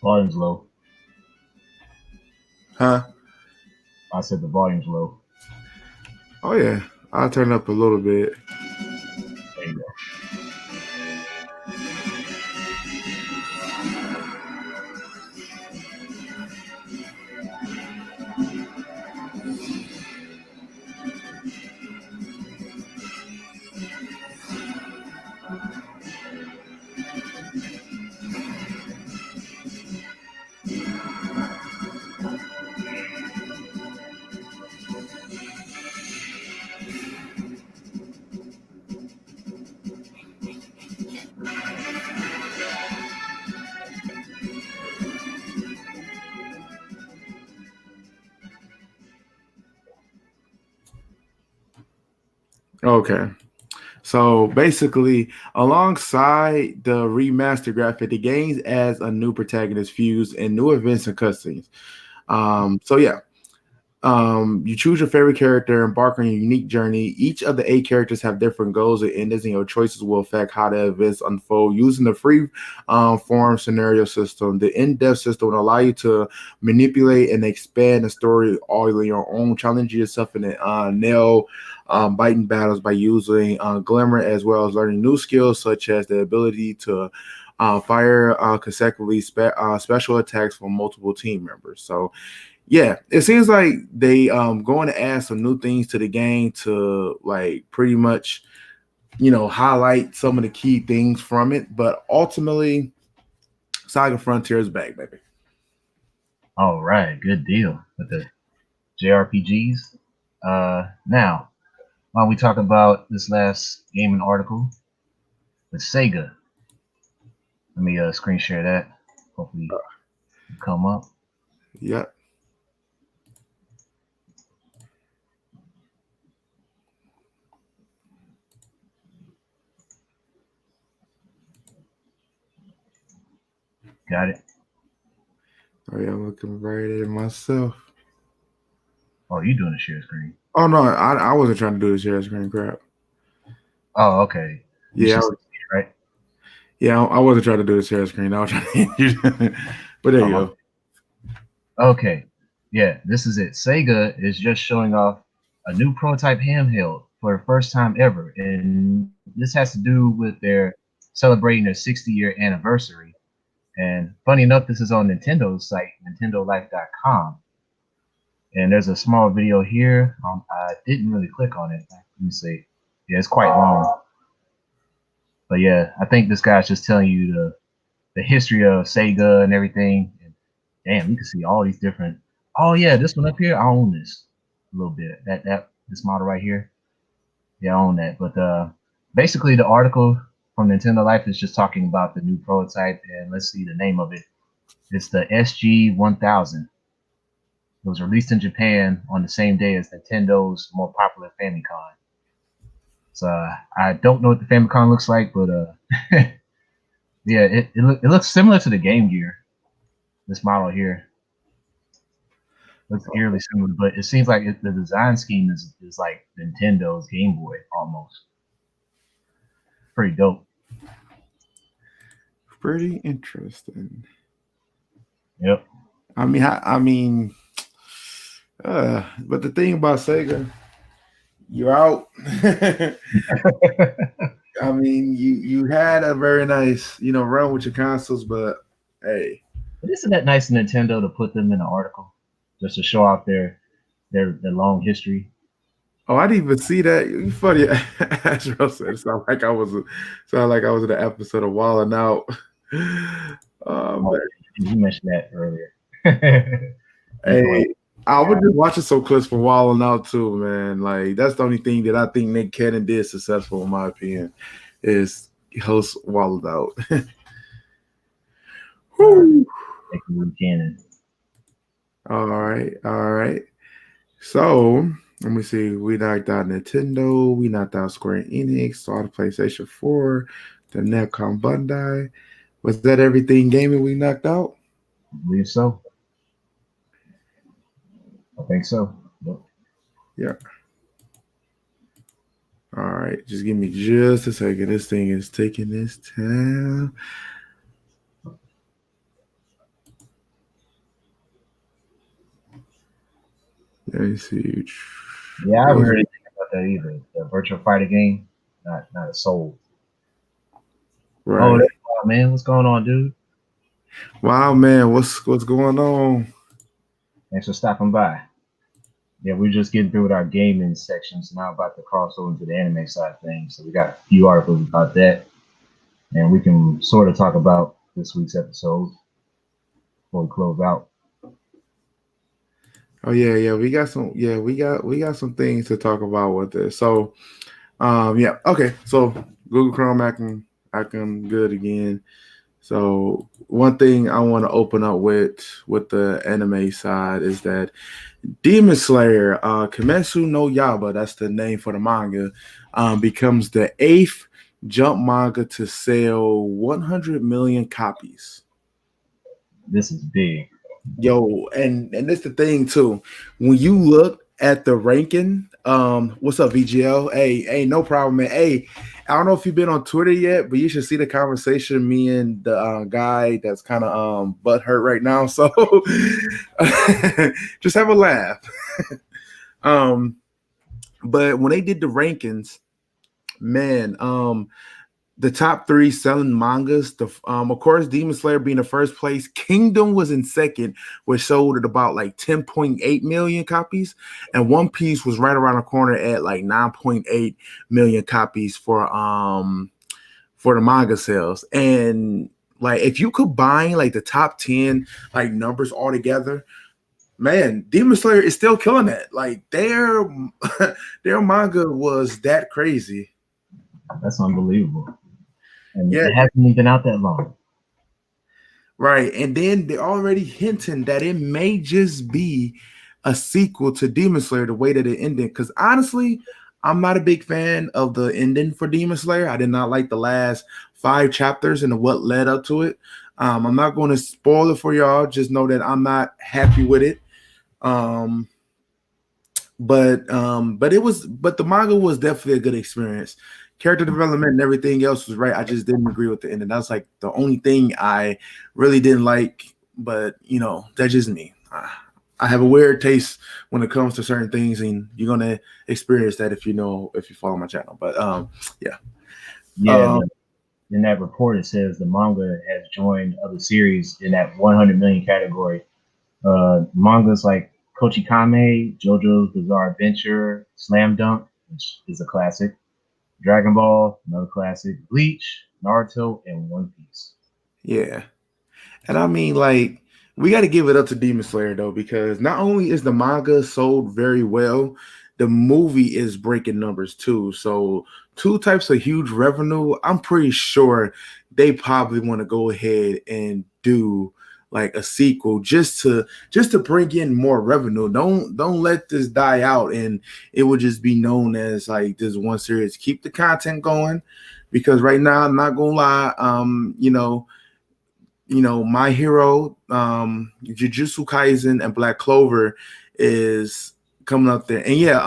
Volume's low. Huh? I said the volume's low. Oh yeah. I'll turn it up a little bit. There you go. Okay. So basically, alongside the remaster graphic, the game adds a new protagonist fuse and new events and cutscenes. So yeah, you choose your favorite character, embark on your unique journey. Each of the 8 characters have different goals and endings, and your choices will affect how the events unfold. Using the free form scenario system, the in-depth system will allow you to manipulate and expand the story all on your own. Challenge yourself in the nail biting battles by using Glimmer, as well as learning new skills such as the ability to fire consecutively special attacks from multiple team members. So yeah, it seems like they going to add some new things to the game to like pretty much highlight some of the key things from it. But ultimately, Saga Frontier is back, baby. All right, good deal with the JRPGs. Now, while we talk about this last gaming article with Sega, let me screen share that. Hopefully, it'll come up. Yep. Got it. Oh yeah, I'm looking right at it myself. Oh, you doing a share screen? Oh no, I wasn't trying to do the share screen crap. Oh, okay. You Yeah, should see it, right? yeah, I wasn't trying to do the share screen. I was trying to, but there you go. Okay. Yeah, this is it. Sega is just showing off a new prototype handheld for the first time ever. And this has to do with their celebrating their 60-year anniversary. And funny enough, this is on Nintendo's site, nintendolife.com. And there's a small video here. I didn't really click on it. Let me see. Yeah, it's quite long. But yeah, I think this guy's just telling you the history of Sega and everything. And damn, you can see all these different. Oh yeah, this one up here, I own this a little bit. That this model right here, yeah, I own that. But basically, the article from Nintendo Life is just talking about the new prototype, and let's see the name of it. It's the SG-1000. It was released in Japan on the same day as Nintendo's more popular Famicom. So I don't know what the Famicom looks like, but yeah, it looks similar to the Game Gear. This model here looks eerily similar, but it seems like the design scheme is like Nintendo's Game Boy almost. Pretty dope. Pretty interesting. Yep. I mean, but the thing about Sega, you're out. I mean, you had a very nice run with your consoles, but hey, But isn't that nice of Nintendo to put them in an article just to show off their long history? Oh, I didn't even see that. You funny. As Rose said, it sound like I was in an episode of Wildin' Out. Oh, Man. you mentioned that earlier. Hey, Definitely. I was just watching some clips from Wildin' Out too, man. Like that's the only thing that I think Nick Cannon did successful, in my opinion, is host Wildin' Out. Uh, Whew. Making canon. All right, all right. So let me see. We knocked out Nintendo. We knocked out Square Enix. Saw the PlayStation 4, the Netcom Bandai. Was that everything gaming we knocked out? I believe so. I think so. Yep. Yeah. All right. Just give me just a second. This thing is taking its time. Let me see. Yeah, I haven't heard anything about that either. The virtual fighter game, not a soul. Oh, Right. that's wild, man. What's going on, dude? Wow, man. What's going on? Thanks for stopping by. Yeah, we're just getting through with our gaming sections. Now about to cross over to the anime side of things. So we got a few articles about that, and we can sort of talk about this week's episode before we close out. Oh yeah, yeah. We got some things to talk about with this. So yeah, okay. So Google Chrome acting good again. So one thing I want to open up with the anime side is that Demon Slayer, Kimetsu no Yaiba, that's the name for the manga, becomes the eighth Jump manga to sell 100 million copies. This is big. Yo, and that's the thing too. When you look at the ranking, what's up, VGL? Hey, no problem, man. Hey, I don't know if you've been on Twitter yet, but you should see the conversation me and the guy that's kind of butt hurt right now. So just have a laugh. um, but when they did the rankings, man, the top three selling mangas. Of course, Demon Slayer being the first place. Kingdom was in second, which sold at about like 10.8 million copies, and One Piece was right around the corner at like 9.8 million copies for the manga sales. And like if you combine like the top 10 like numbers all together, man, Demon Slayer is still killing that. Like their manga was that crazy. That's unbelievable. And Yeah, it hasn't even been out that long. right. And then they're already hinting that it may just be a sequel to Demon Slayer the way that it ended. Because honestly, I'm not a big fan of the ending for Demon Slayer. I did not like the last 5 chapters and what led up to it. I'm not going to spoil it for y'all. Just know that I'm not happy with it. Um, but the manga was definitely a good experience. Character development and everything else was right. I just didn't agree with the ending. That's like the only thing I really didn't like. But that's just me. I have a weird taste when it comes to certain things, and you're gonna experience that if you follow my channel. But yeah. Yeah, Um, in that report it says the manga has joined other series in that 100 million category. Mangas like Kochikame, JoJo's Bizarre Adventure, Slam Dunk, which is a classic, Dragon Ball, another classic, Bleach, Naruto, and One Piece. yeah. And I mean, like, we got to give it up to Demon Slayer though, because not only is the manga sold very well, the movie is breaking numbers too. So, two types of huge revenue. I'm pretty sure they probably want to go ahead and do like a sequel just to bring in more revenue. Don't let this die out and it will just be known as like this one series. Keep the content going because right now, I'm not gonna lie, My Hero, Jujutsu Kaisen, and Black Clover is coming up there. And yeah,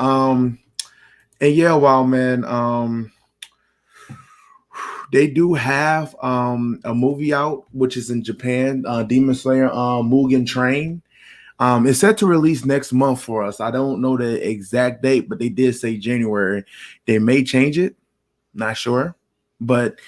wow, man. They do have a movie out, which is in Japan, Demon Slayer, Mugen Train. It's set to release next month for us. I don't know the exact date, but they did say January. They may change it, not sure, but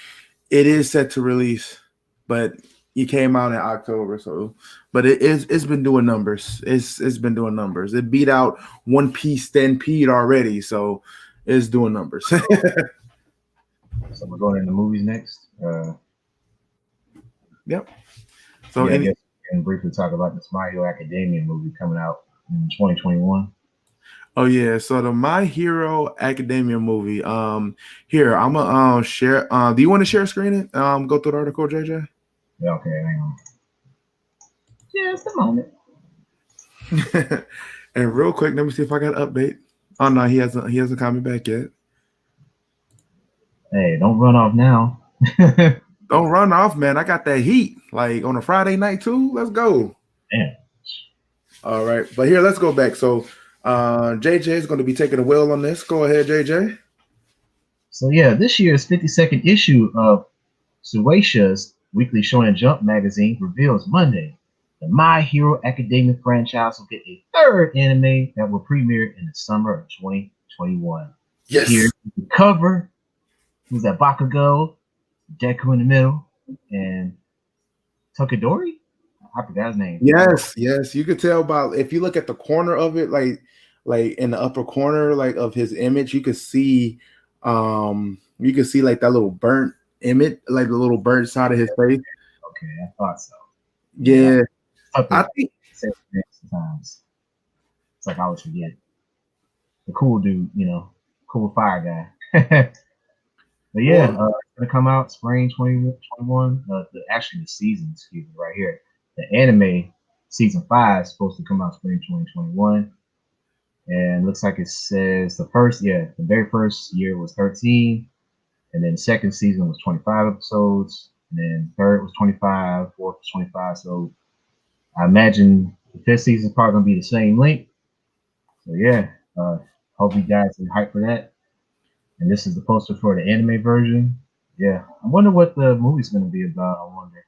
it is set to release. But He came out in October, so but it's been doing numbers. It's been doing numbers. It beat out One Piece Stampede already, so it's doing numbers. So we're going into movies next. Yep. So I guess we can briefly talk about this My Hero Academia movie coming out in 2021. oh yeah, so the My Hero Academia movie. Here I'm gonna share. Do you want to share screen it? Go through the article, JJ. Yeah, okay, hang on. Just a moment. And real quick, let me see if I got an update. Oh no, he hasn't come back yet. Hey, don't run off now. Don't run off, man. I got that heat. Like on a Friday night too. Let's go. Damn. All right, but here let's go back. So JJ is going to be taking the wheel on this. Go ahead, JJ. So yeah, this year's 52nd issue of Shueisha's Weekly Shonen Jump magazine reveals Monday the My Hero Academia franchise will get a third anime that will premiere in the summer of 2021. Yes. Here's the cover. Who's that? Bakugo, Deku in the middle, and Tokidori? I forgot his name. Yes, yes. You could tell by if you look at the corner of it, like in the upper corner, like of his image, you could see like that little burnt image, like the little burnt side of his face. Okay, I thought so. Yeah. I think sometimes it's like I always forget. The cool dude, cool fire guy. But yeah, it's gonna come out spring 2021. Actually, the season, excuse me, right here. The anime season 5 is supposed to come out spring 2021, and looks like it says the very first year was 13, and then the second season was 25 episodes, and then third was 25, fourth was 25. So I imagine the fifth season is probably gonna be the same length. So yeah, hope you guys are hyped for that. And this is the poster for the anime version. Yeah, I wonder what the movie's gonna be about. I wonder.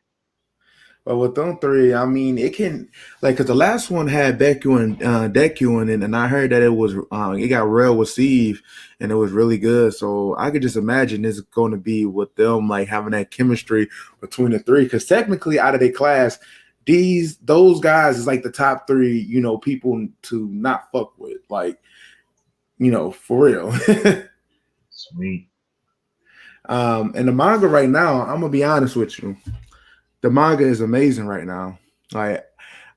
but with them three, I mean, it can like because the last one had Deku in it, and I heard that it got well received and it was really good. So I could just imagine it's going to be with them like having that chemistry between the three. Because technically, out of their class, those guys is like the top three, people to not fuck with, like, for real. Sweet. And the manga right now, I'm gonna be honest with you. The manga is amazing right now. Like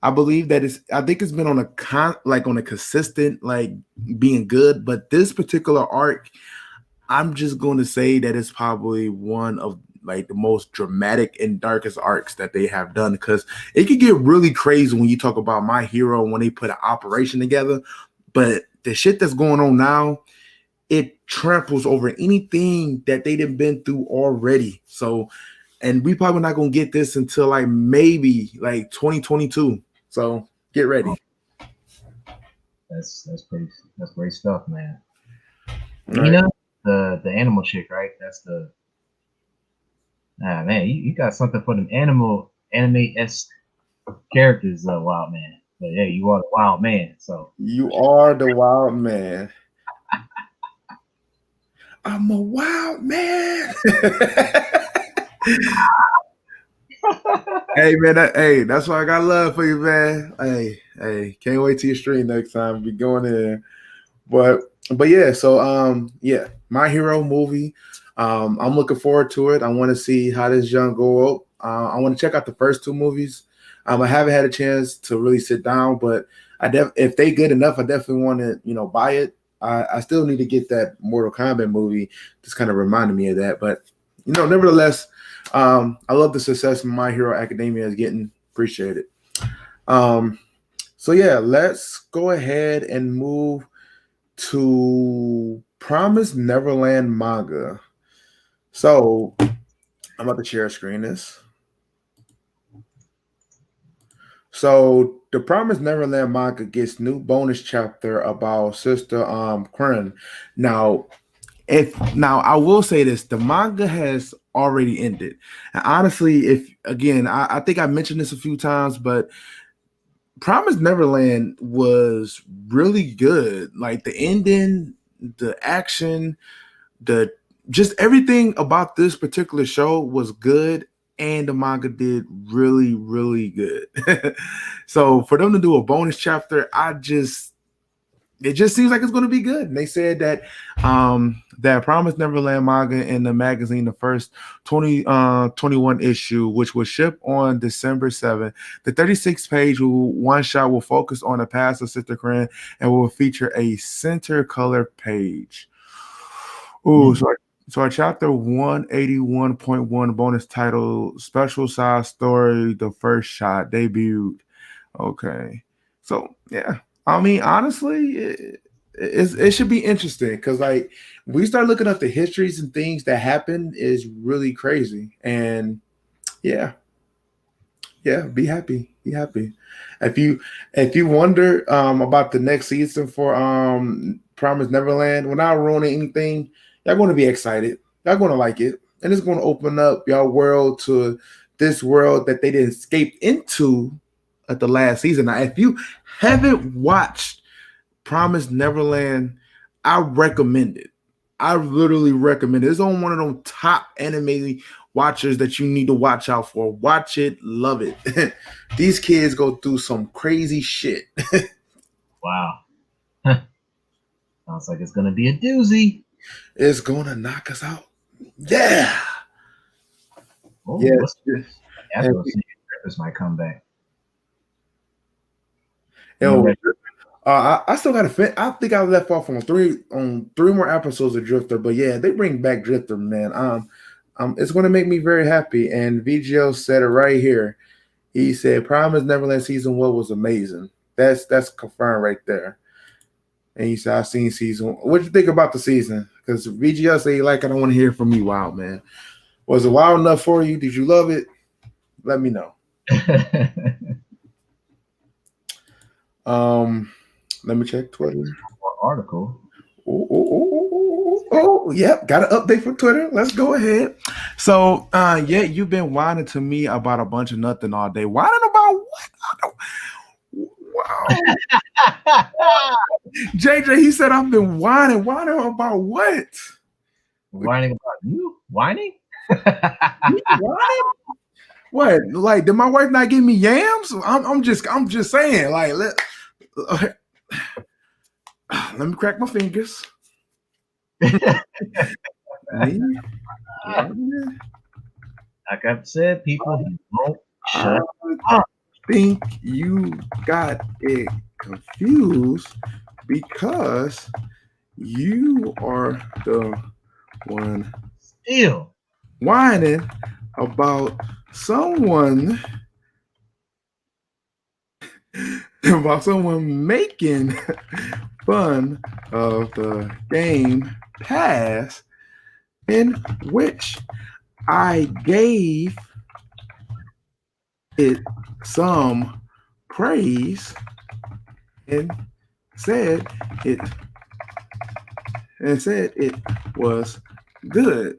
I believe that I think it's been on a consistent like being good, but this particular arc, I'm just going to say that it's probably one of like the most dramatic and darkest arcs that they have done because it could get really crazy when you talk about My Hero when they put an operation together, but the shit that's going on now, it tramples over anything that they done been through already. So and we probably not gonna get this until like maybe like 2022. So get ready. That's great stuff, man. Right. The animal chick, right? That's the man. You got something for them anime-esque characters, wild man. But yeah, you are the wild man. So You are the wild man. I'm a wild man. Hey man, that's why I got love for you, man. Hey, can't wait till you stream next time. Be going in, but yeah. So yeah, My Hero movie. I'm looking forward to it. I want to see how this young go up. I want to check out the first two movies. I haven't had a chance to really sit down, but if they good enough, I definitely want to buy it. I still need to get that Mortal Kombat movie. Just kind of reminded me of that, but nevertheless. I love the success My Hero Academia is getting. Appreciate it. So yeah, let's go ahead and move to Promise Neverland manga. So I'm about to share screen this. So the Promise Neverland manga gets new bonus chapter about Sister Kryn. Now I will say this, the manga has already ended. And honestly, I think I mentioned this a few times, but Promise Neverland was really good. Like the ending, the action, the just everything about this particular show was good. and the manga did really, really good. So for them to do a bonus chapter, it just seems like it's going to be good. And they said that that Promise Neverland manga in the magazine, the first 21 issue, which will ship on December 7th, the 36-page one shot will focus on the past of Sister Karen and will feature a center color page. Ooh, so our chapter 181.1 bonus title, Special Size Story, The First Shot, debuted. Okay. So, yeah. I mean, honestly, it should be interesting because, like, we start looking up the histories and things that happen is really crazy. And yeah, yeah, be happy. Be happy. If you wonder about the next season for Promise Neverland, we're not ruining anything. Y'all going to be excited. Y'all going to like it, and it's going to open up y'all world to this world that they didn't escape into at the last season. Now, if you haven't watched Promise Neverland, I recommend it. I literally recommend it. It's on one of them top anime watchers that you need to watch out for. Watch it, love it. These kids go through some crazy shit. Wow. Sounds like it's gonna be a doozy. It's gonna knock us out. Yeah. Oh, Yes. what's this? This might come back. Yo, I still got to. I think I left off on three more episodes of Drifter, but yeah, they bring back Drifter, man. It's going to make me very happy. And VGL said it right here. He said, "Promise Neverland season 1 was amazing." That's confirmed right there. And he said, "I've seen season 1. What you think about the season?" Because VGL said, "Like, I don't want to hear from you, wild man. Was it wild enough for you? Did you love it? Let me know." Let me check Twitter. Article. Oh, yep. Got an update from Twitter. Let's go ahead. So, yeah, you've been whining to me about a bunch of nothing all day. Whining about what? Wow. JJ, he said I've been whining. Whining about what? Whining about you? Whining? Whining? What? Like, did my wife not give me yams? I'm just saying. Like, let me crack my fingers. Like I've said, people won't shut up. I think you got it confused because you are the one Still whining about someone making fun of the game Pass, in which I gave it some praise and said it was good.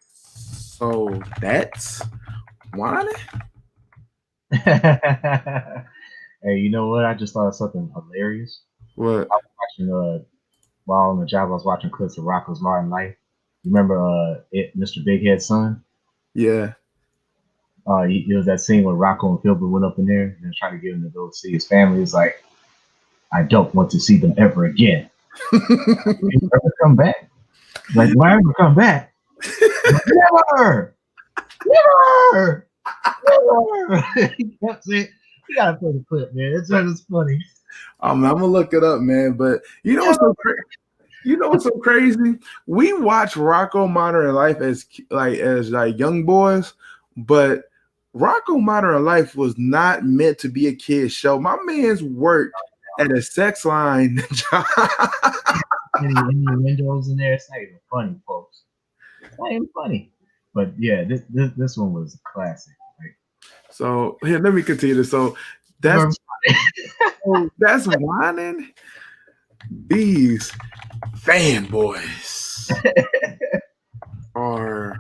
So that's whining. Hey, you know what? I just thought of something hilarious. What? I was watching while on the job, I was watching clips of Rocco's Modern Life. You remember Mr. Big Head's son? Yeah. It was that scene where Rocco and Filbert went up in there and tried to get him to go see his family. He's like, I don't want to see them ever again. You ever come back? Like, why ever come back? Never! Never! Never! He kept saying, you gotta play the clip, man. It's just funny. I'm gonna look it up, man. But you know what's so crazy? You know what's so crazy? We watch Rocco Modern Life as young boys, but Rocco Modern Life was not meant to be a kid's show. My man's worked at a sex line job. Any windows in there, it's not even funny, folks. It's not even funny. But yeah, this one was classic. Right? So here, let me continue this. So that's whining. These fanboys are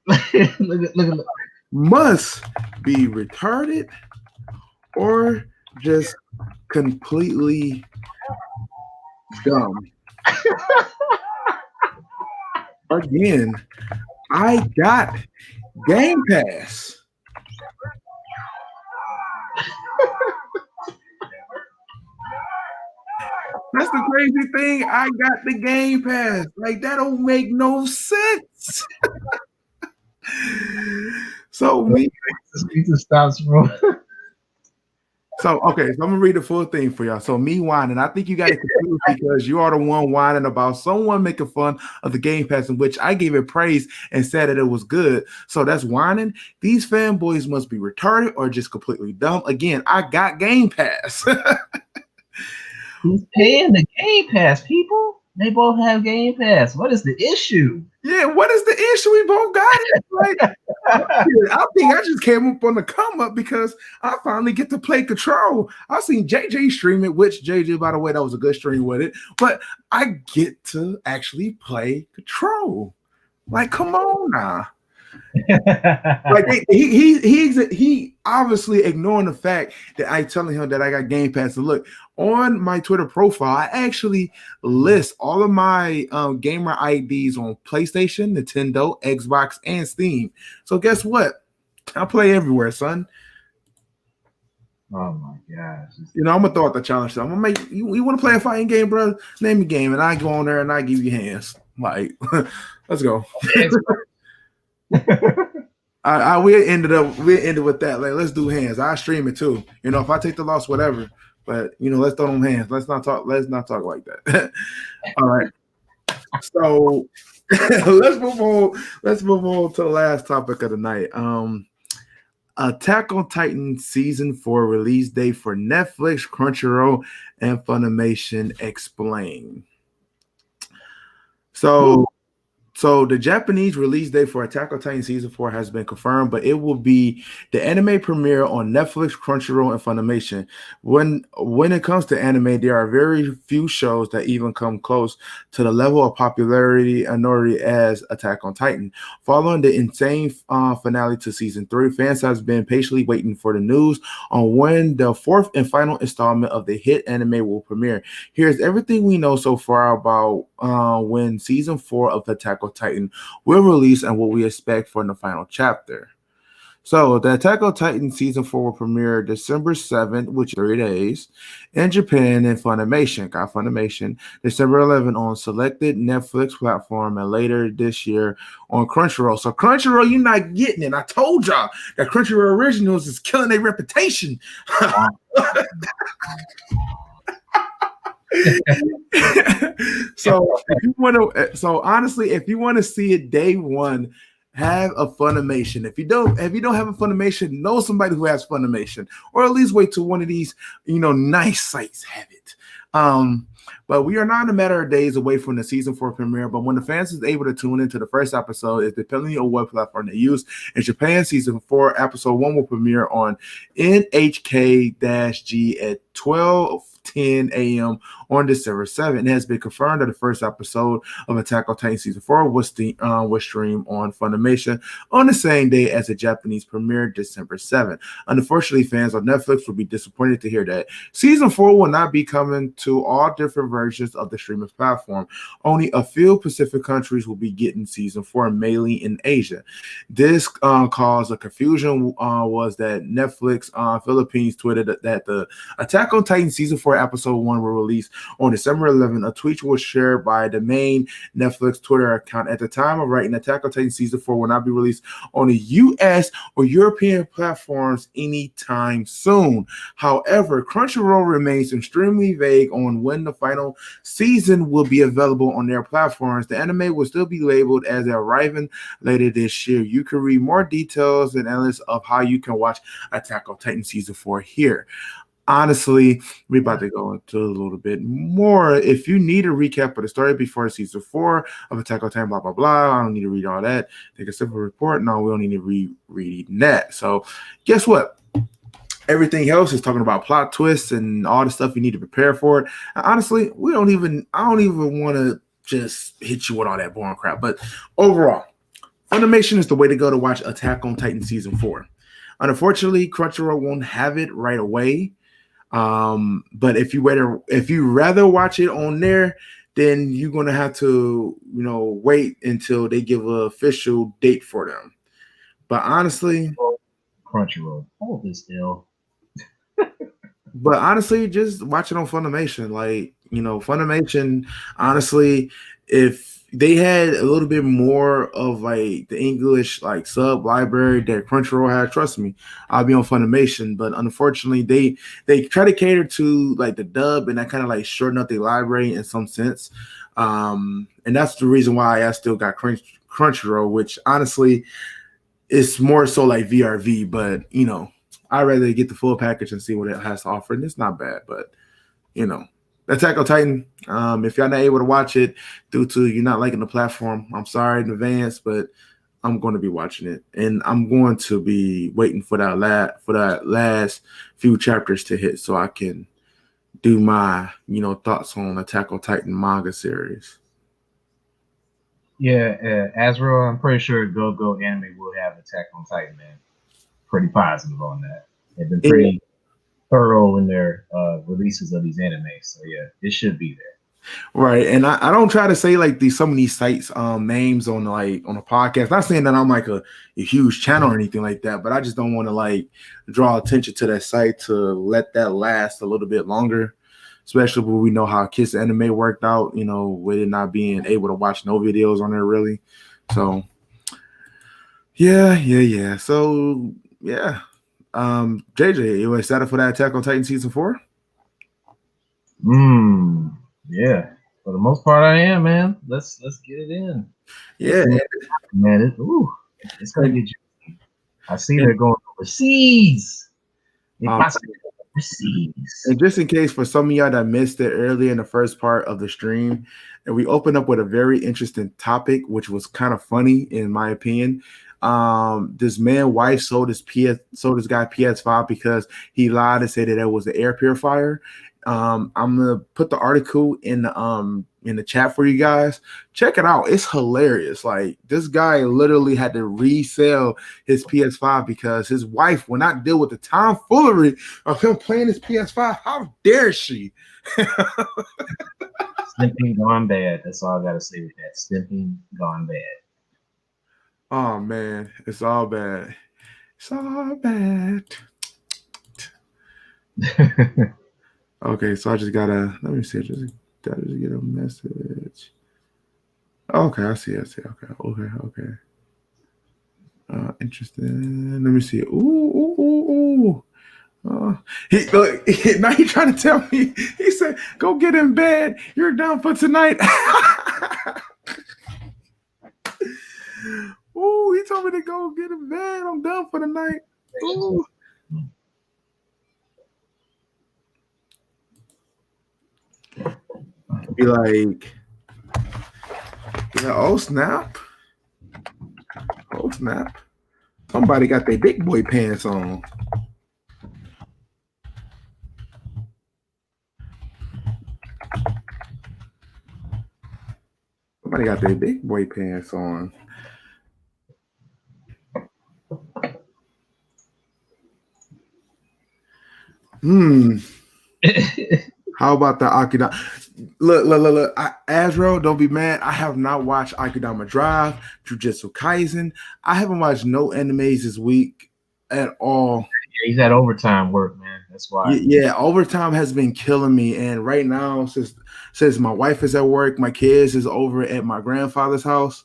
look. Must be retarded or just completely dumb. Again, I got Game Pass. That's the crazy thing. I got the Game Pass. Like that don't make no sense. So me. He just stops, bro. So okay, so I'm gonna read the full thing for y'all. So me whining, I think you got it confused because you are the one whining about someone making fun of the Game Pass, in which I gave it praise and said that it was good. So that's whining. These fanboys must be retarded or just completely dumb. Again, I got Game Pass. Who's paying the Game Pass, people? They both have Game Pass. What is the issue? Yeah, what is the issue? We both got it. Like, I think I just came up on the come up because I finally get to play Control. I seen JJ stream it, which JJ, by the way, that was a good stream with it. But I get to actually play Control. Like, come on now. Like he obviously ignoring the fact that I telling him that I got Game Pass. To look on my Twitter profile, I actually list all of my gamer IDs on PlayStation, Nintendo, Xbox, and Steam. So guess what? I play everywhere, son. Oh my gosh! You know, I'm gonna throw out the challenge. So I'm gonna make you want to play a fighting game, bro? Name a game, and I go on there and I give you hands. Like, let's go. We ended with that. Like, let's do hands. I stream it too. You know, if I take the loss, whatever. But you know, let's throw them hands. Let's not talk like that. All right. So let's move on. Let's move on to the last topic of the night. Attack on Titan season 4 release date for Netflix, Crunchyroll, and Funimation explain. So the Japanese release date for Attack on Titan Season 4 has been confirmed, but it will be the anime premiere on Netflix, Crunchyroll, and Funimation. When it comes to anime, there are very few shows that even come close to the level of popularity and notoriety as Attack on Titan. Following the insane finale to Season 3, fans have been patiently waiting for the news on when the fourth and final installment of the hit anime will premiere. Here's everything we know so far about when Season 4 of Attack on Titan will release and what we expect for the final chapter. So the Attack on Titan Season 4 will premiere December 7th, which is 3 days, in Japan and Funimation, December 11th on selected Netflix platform, and later this year on Crunchyroll. So Crunchyroll, you're not getting it. I told y'all that Crunchyroll Originals is killing their reputation. So if you want to, so honestly, if you want to see it day one, have a Funimation. If you don't have a Funimation, know somebody who has Funimation, or at least wait till one of these, nice sites have it. But we are not a matter of days away from the season 4 premiere. But when the fans is able to tune into the first episode, it's depending on what platform they use. In Japan, season 4 episode 1 will premiere on NHK-G at 12:10 a.m. on December 7th. It has been confirmed that the first episode of Attack on Titan Season 4 was streamed on Funimation on the same day as the Japanese premiere, December 7th. Unfortunately, fans on Netflix will be disappointed to hear that Season 4 will not be coming to all different versions of the streaming platform. Only a few Pacific countries will be getting Season 4, mainly in Asia. This caused a confusion was that Netflix Philippines tweeted that the Attack on Titan Season 4 Episode 1 will release on December 11th. A tweet was shared by the main Netflix Twitter account. At the time of writing, Attack on Titan Season 4 will not be released on the US or European platforms anytime soon. However, Crunchyroll remains extremely vague on when the final season will be available on their platforms. The anime will still be labeled as arriving later this year. You can read more details and analysis of how you can watch Attack on Titan Season 4 here. Honestly, we're about to go into a little bit more. If you need a recap of the story before Season 4 of Attack on Titan, blah, blah, blah, I don't need to read all that. Take a simple report. No, we don't need to read that. So guess what? Everything else is talking about plot twists and all the stuff you need to prepare for it. And honestly, I don't even want to just hit you with all that boring crap. But overall, Funimation is the way to go to watch Attack on Titan Season 4. Unfortunately, Crunchyroll won't have it right away. But if you rather watch it on there, then you're gonna have to wait until they give an official date for them. But honestly, Crunchyroll. Hold this ill. just watch it on Funimation. Like, Funimation, honestly, if they had a little bit more of like the English like sub library that Crunchyroll had, trust me, I'll be on Funimation. But unfortunately, they try to cater to like the dub and that kind of like shorten up the library in some sense. And that's the reason why I still got Crunchyroll, which honestly it's more so like VRV, but I'd rather get the full package and see what it has to offer. And it's not bad, but you know, Attack on Titan. If y'all not able to watch it due to you not liking the platform, I'm sorry in advance, but I'm going to be watching it, and I'm going to be waiting for that last few chapters to hit so I can do my thoughts on Attack on Titan manga series. Yeah, Azrael, I'm pretty sure Go Anime will have Attack on Titan, man. Pretty positive on that. They've been Yeah. pretty thorough in their releases of these animes, so yeah, it should be there. Right, and I don't try to say like some of these sites names on a podcast. Not saying that I'm like a huge channel or anything like that, but I just don't want to like draw attention to that site to let that last a little bit longer, especially when we know how Kiss Anime worked out, with it not being able to watch no videos on there really. So yeah. So yeah. JJ, you excited for that Attack on Titan season 4? Yeah. For the most part, I am, man. Let's get it in. Yeah, Man, it's gonna get you. I see they're going overseas. They um, possibly go overseas. and just in case for some of y'all that missed it earlier in the first part of the stream, and we opened up with a very interesting topic, which was kind of funny in my opinion. This man wife sold this guy PS5 because he lied and said that it was an air purifier. I'm gonna put the article in the chat for you guys. Check it out. It's hilarious. Like this guy literally had to resell his PS5 because his wife will not deal with the tomfoolery of him playing his PS5. How dare she? Stimping gone bad. That's all I gotta say with that. Stimping gone bad. Oh man, it's all bad. It's all bad. Okay, so I just gotta let me see. Gotta just get a message. Okay, I see. Okay. Interesting. Let me see. Ooh. He look, now he trying to tell me. He said, "Go get in bed. You're done for tonight." Ooh, he told me to go get in bed. I'm done for the night. Ooh. Be like, yeah, oh snap. Oh snap. Somebody got their big boy pants on. Somebody got their big boy pants on. How about the Akidama? Look. Azro, don't be mad. I have not watched Akidama Drive, Jujutsu Kaisen. I haven't watched no animes this week at all. Yeah, he's at overtime work, man. That's why. Yeah, overtime has been killing me. And right now, since my wife is at work, my kids is over at my grandfather's house.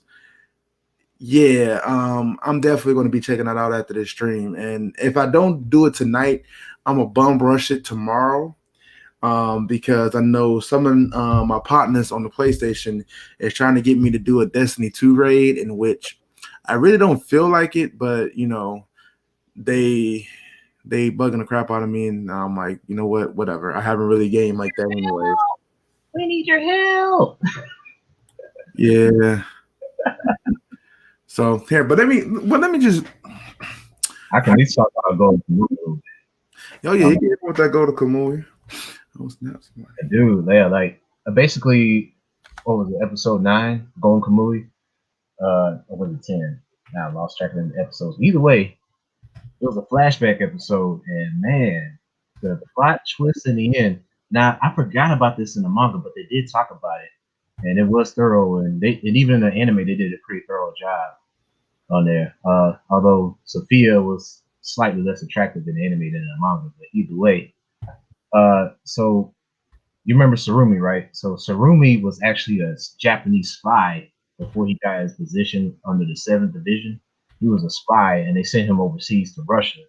Yeah, I'm definitely going to be checking that out after this stream. And if I don't do it tonight, I'm gonna bum rush it tomorrow. Because I know some of my partners on the PlayStation is trying to get me to do a Destiny 2 raid, in which I really don't feel like it, but they bugging the crap out of me, and I'm like, you know what, whatever. I haven't really gamed like that anyway. We need your help. Yeah. So here, but let me just. I can at least talk about Golden Kamui. Oh yeah, you can with that go to Kamui. Oh snaps! Dude, yeah, like basically, what was it, episode 9, Golden Kamui? Or was it 10? Now I lost track of the episodes. Either way, it was a flashback episode, and man, the plot twist in the end. Now I forgot about this in the manga, but they did talk about it, and it was thorough. And even in the anime, they did a pretty thorough job on there. Although Sophia was slightly less attractive in the anime than in the manga, but either way. So you remember Sarumi, right? So Sarumi was actually a Japanese spy before he got his position under the 7th Division. He was a spy, and they sent him overseas to Russia.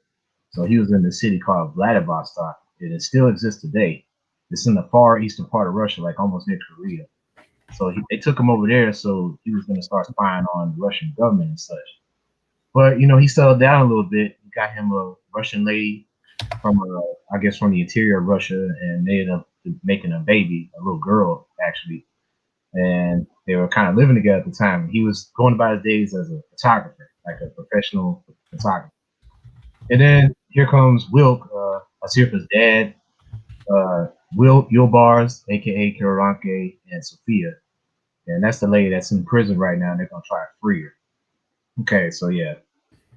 So he was in the city called Vladivostok. It still exists today. It's in the far eastern part of Russia, like almost near Korea. So they took him over there, so he was going to start spying on the Russian government and such. But he settled down a little bit. He got him a Russian lady from, I guess, from the interior of Russia, and they ended up making a baby, a little girl actually. And they were kind of living together at the time. He was going about his days as a photographer, like a professional photographer. And then here comes Wilk, Asirpa's dad, Will Yulbars, aka Kiraranke, and Sophia. And that's the lady that's in prison right now. And they're gonna try to free her. Okay, so yeah.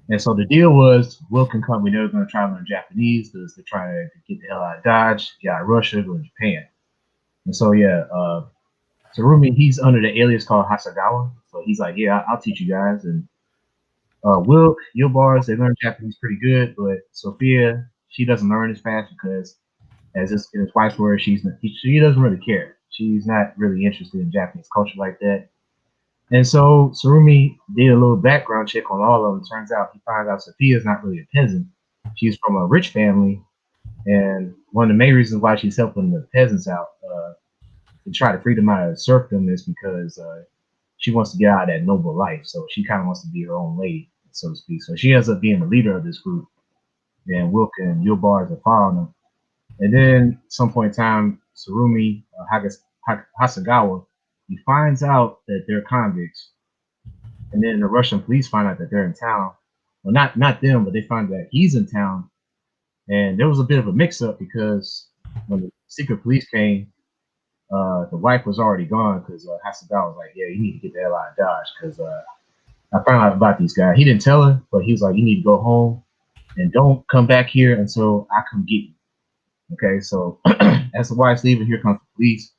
And so the deal was Wilk and company, they were gonna try to learn Japanese because they're trying to get the hell out of Dodge, get out of Russia, go to Japan. And so yeah, Sarumi, he's under the alias called Hasagawa. So he's like, yeah, I'll teach you guys. And Wilk, Yulbars, they learn Japanese pretty good, but Sophia, she doesn't learn as fast because as his wife's word, she doesn't really care. She's not really interested in Japanese culture like that. And so Sarumi did a little background check on all of them. Turns out he finds out Sophia's not really a peasant. She's from a rich family, and one of the main reasons why she's helping the peasants out to try to free them out of serfdom is because she wants to get out of that noble life. So she kind of wants to be her own lady, so to speak. So she ends up being the leader of this group, and Wilk and Yulbars are following them. And then at some point in time, Sarumi Hasagawa, he finds out that they're convicts. And then the Russian police find out that they're in town. Well, not them, but they find that he's in town. And there was a bit of a mix-up because when the secret police came, the wife was already gone because Hasagawa was like, yeah, you need to get the hell out of Dodge because I found out about these guys. He didn't tell her, but he was like, you need to go home and don't come back here until I come get you. Okay, so as the wife's leaving, here comes the police.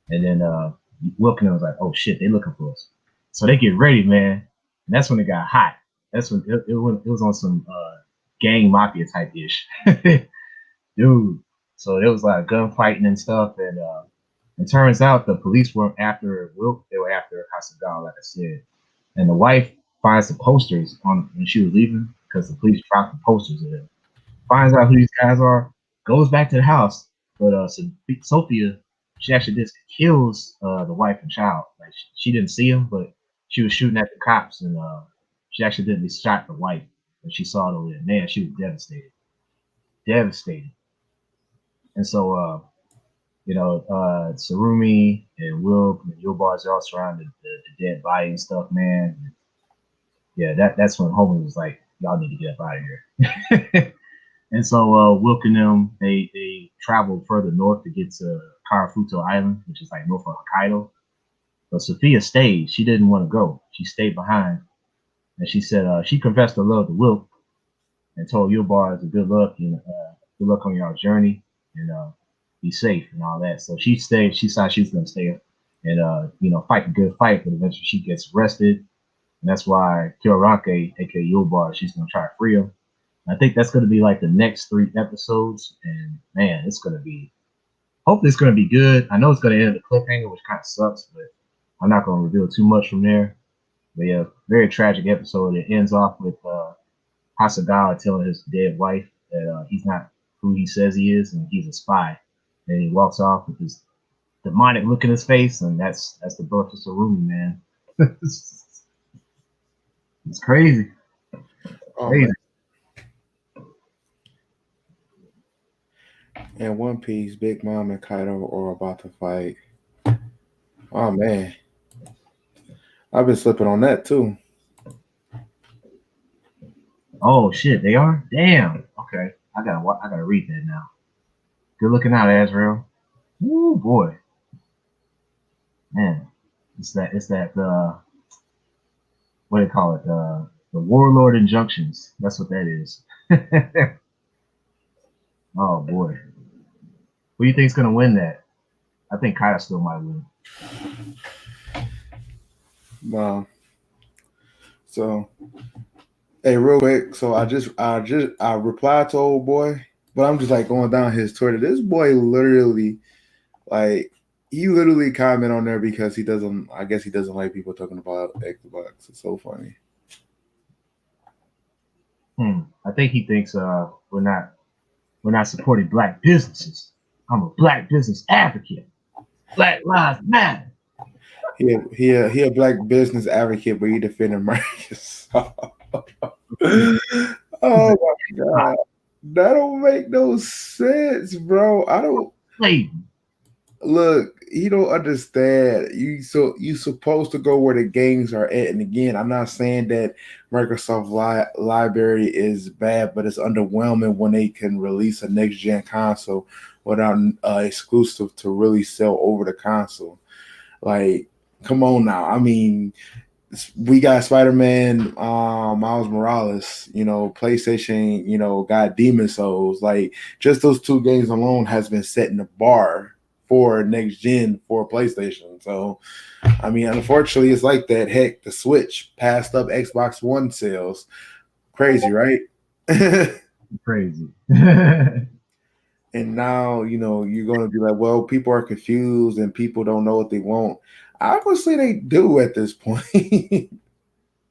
And then Wilkins was like, oh shit, they looking for us. So they get ready, man. And that's when it got hot. That's when it was on some gang mafia type ish. Dude. So there was like gunfighting and stuff. And it turns out the police weren't after Wilk, they were after Hasagawa, like I said. And the wife finds the posters on when she was leaving because the police dropped the posters of them. Finds out who these guys are, goes back to the house. But Sophia, she actually just kills the wife and child. Like she didn't see him, but she was shooting at the cops, and she accidentally shot the wife. And she saw it over there. Man, she was devastated, devastated. And so, Sarumi and Will and Yobars are all surrounded the dead body and stuff, man. And yeah, that's when Homer was like, "Y'all need to get up out of here." And so Wilk and them, they traveled further north to get to Karafuto Island, which is like north of Hokkaido. But Sophia stayed. She didn't want to go. She stayed behind. And she said she confessed her love to Wilk and told Yulbars good luck and good luck on your journey and be safe and all that. So she stayed. She decided she was going to stay and fight a good fight. But eventually she gets arrested. And that's why Kyoranke, aka Yulbars, she's going to try to free him. I think that's going to be like the next 3 episodes, and man, it's going to be. Hopefully, it's going to be good. I know it's going to end at a cliffhanger, which kind of sucks, but I'm not going to reveal too much from there. But yeah, very tragic episode. It ends off with Hasagawa telling his dead wife that he's not who he says he is, and he's a spy. And he walks off with this demonic look in his face, and that's the birth of Sarumi, man. It's crazy. Oh, Crazy. man. In One Piece, Big Mom and Kaido are about to fight. Oh man, I've been slipping on that too. Oh shit, they are? Damn. Okay. I gotta read that now. Good looking out, Azrael. Ooh boy. Man. It's that what do they call it? The Warlord Injunctions. That's what that is. Oh boy. Who do you think's gonna win that? I think Kaido still might win. Well, So, hey, real quick. So I replied to old boy, but I'm just like going down his Twitter. This boy literally, like, he literally comment on there because he doesn't. I guess he doesn't like people talking about Xbox. It's so funny. I think he thinks we're not supporting black businesses. I'm a black business advocate. Black lives matter. He a black business advocate, but he defending Marcus. He's Oh a my god, that don't make no sense, bro. I don't slave. look. You don't understand. You supposed to go where the games are at. And again, I'm not saying that Microsoft library is bad, but it's underwhelming when they can release a next gen console without exclusive to really sell over the console. Like, come on now. I mean, we got Spider-Man, Miles Morales, PlayStation, got Demon Souls. Like, just those two games alone has been setting the bar for next gen for PlayStation. So, I mean, unfortunately, it's like that. Heck, the Switch passed up Xbox One sales. Crazy, right? Crazy. And now, you're going to be like, well, people are confused and people don't know what they want. Obviously, they do at this point.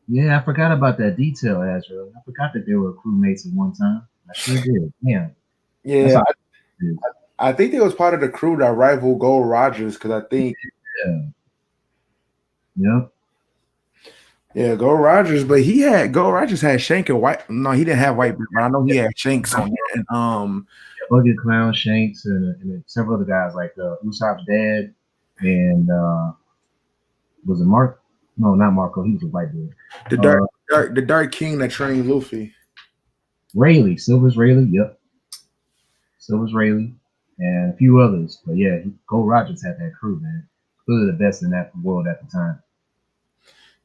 Yeah, I forgot about that detail, Azra. I forgot that they were crewmates at one time. I sure did. Yeah. That's Yeah, how it is. I think they was part of the crew that rival Gold Rogers because I think, Yeah. Yep. yeah, Gold Rogers had Shank and White. No, he didn't have White, but I know he had Shanks on there. And Bucket Clown, Shanks, and several other guys like Usopp's dad and was it Mark? No, not Marco. He was a white dude. the Dark King that trained Luffy. Rayleigh, Silver's Rayleigh. Yep. Silver's Rayleigh and a few others. But yeah, Gold Rogers had that crew, man. Clearly the best in that world at the time.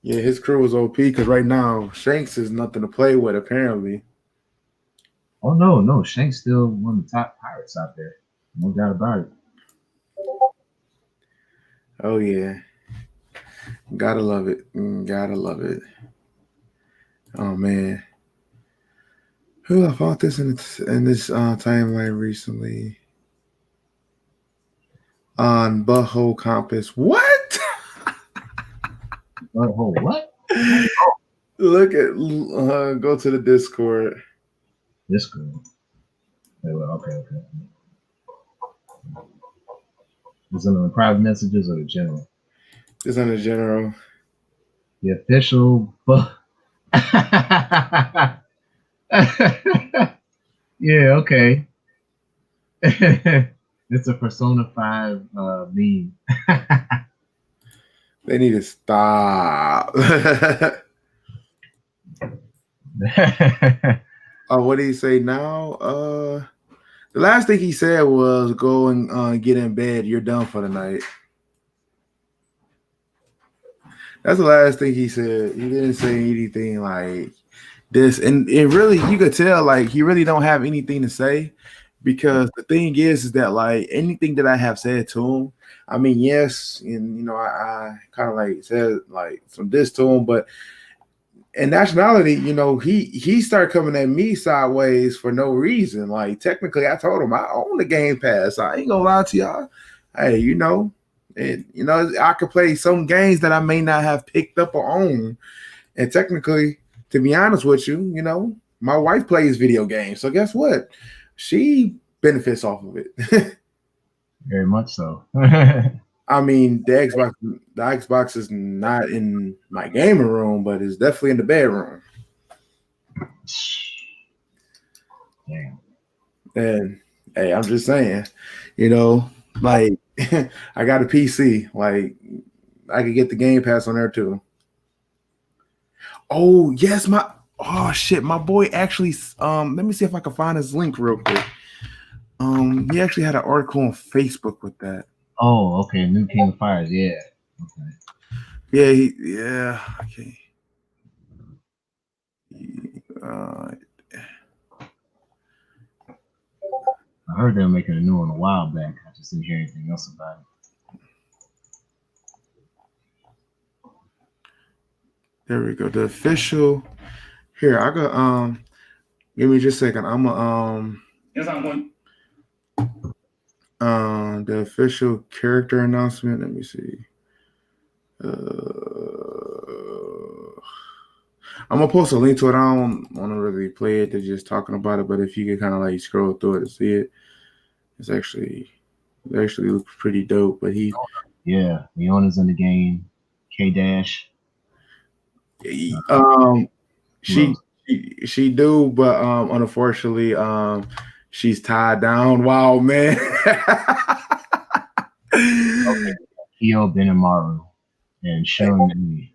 Yeah, his crew was OP because right now Shanks is nothing to play with apparently. Oh no, Shanks still one of the top pirates out there. No doubt about it. Oh yeah, gotta love it. Gotta love it. Oh man, who I fought this in this timeline recently on Butthole Compass. What? Oh, what? Look at go to the Discord. This girl. Okay. Is it on the private messages or the general? Just on the general. The official. Yeah, okay. It's a Persona 5 meme. They need to stop. Oh, what did he say now? The last thing he said was go and get in bed. You're done for the night. That's the last thing he said. He didn't say anything like this. And it really, you could tell like he really don't have anything to say because the thing is that like anything that I have said to him, I mean, yes, and I kind of like said like some diss to him, but in nationality, he started coming at me sideways for no reason. Like technically, I told him I own the Game Pass. I ain't gonna lie to y'all. Hey, I could play some games that I may not have picked up or owned. And technically, to be honest with you, my wife plays video games. So guess what? She benefits off of it. Very much so. I mean, the Xbox is not in my gaming room, but it's definitely in the bedroom. Damn. And hey, I'm just saying, like I got a PC. Like I could get the Game Pass on there too. Oh yes, my boy actually let me see if I can find his link real quick. He actually had an article on Facebook with that. Oh, okay. New King of Fires, yeah. Okay. Yeah, okay. I heard they were making a new one a while back. I just didn't hear anything else about it. There we go. The official. Here, I got give me just a second. I'm Yes, I'm going. the official character announcement. Let me see. Uh, I'm gonna post a link to it. I don't want to really play it. They're just talking about it, but if you can kind of like scroll through it to see it, it's actually it actually looks pretty dope. But Yeah, Leona's in the game. K Dash. he Who she else? she do, but unfortunately she's tied down. Wow, man. Okay. Kyo Benamaru and Shun Lee.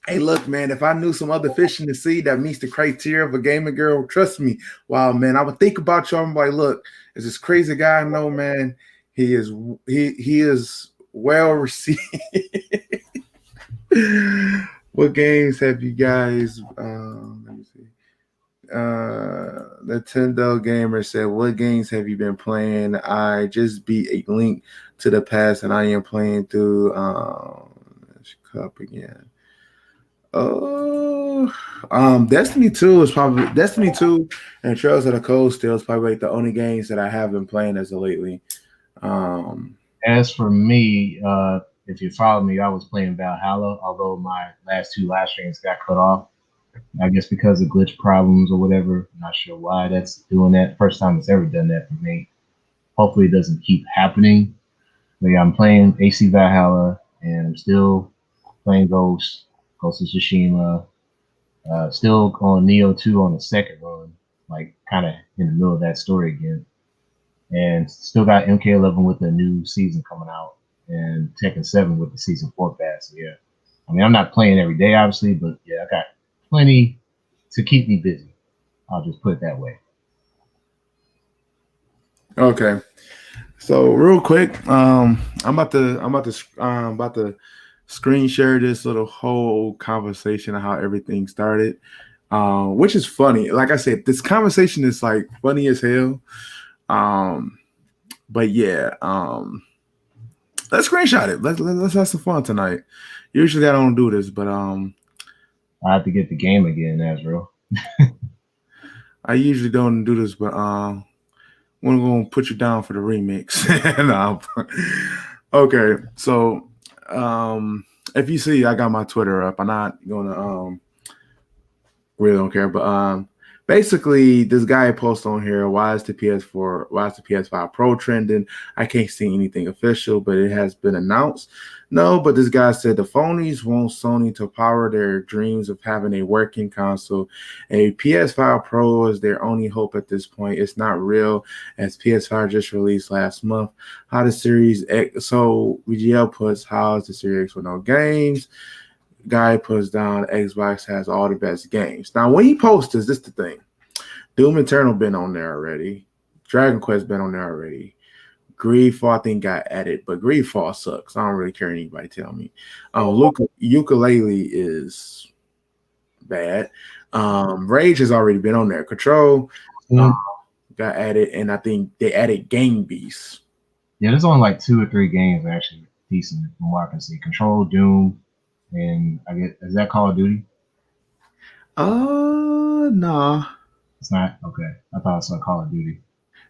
Hey, look, man, if I knew some other fish in the sea that meets the criteria of a gamer girl, trust me, wow, man, I would think about you. I'm like, look, is this crazy guy I know, man? He is he is well received. What games have you guys let me see. Nintendo Gamer said, what games have you been playing? I just beat a Link to the Past and I am playing through Cup again. Destiny 2 is probably Destiny 2 and Trails of the Cold still is probably like the only games that I have been playing as of lately. Um, As for me, if you follow me, I was playing Valhalla, although my last two live streams got cut off. I guess because of glitch problems or whatever. I'm not sure why that's doing that. First time it's ever done that for me. Hopefully it doesn't keep happening. But yeah, I'm playing AC Valhalla and I'm still playing Ghost of Tsushima. Still on Neo 2 on the second run, like kind of in the middle of that story again. And still got MK11 with the new season coming out and Tekken 7 with the season 4 pass. So yeah, I mean, I'm not playing every day, obviously, but yeah, I got plenty to keep me busy. I'll just put it that way. okay. So real quick, I'm about to screen share this little whole conversation of how everything started, which is funny. Like I said, this conversation is like funny as hell. Um, but yeah, let's screenshot it. Let's have some fun tonight. Usually I don't do this, but I have to get the game again, Azrael. I usually don't do this, but we're gonna put you down for the remix. No, okay, so if you see, I got my Twitter up. I'm not gonna really don't care, but basically this guy posts on here, why is the PS4, why is the PS5 Pro trending? I can't see anything official, but it has been announced. No, but this guy said the phonies want Sony to power their dreams of having a working console. A PS5 Pro is their only hope at this point. It's not real, as PS5 just released last month. How the Series X, so VGL puts, how is the Series X with no games? Guy puts down Xbox has all the best games. Now, when he posts this is the thing. Doom Eternal been on there already. Dragon Quest been on there already. Greedfall, I think, got added, but Greedfall sucks. I don't really care anybody tell me. Ukulele is bad. Rage has already been on there. Control got added, and I think they added Game Beast. Yeah, there's only like 2 or 3 games actually decent from what I can see. Control, Doom, and I get is that Call of Duty? Nah. It's not okay. I thought it saw Call of Duty.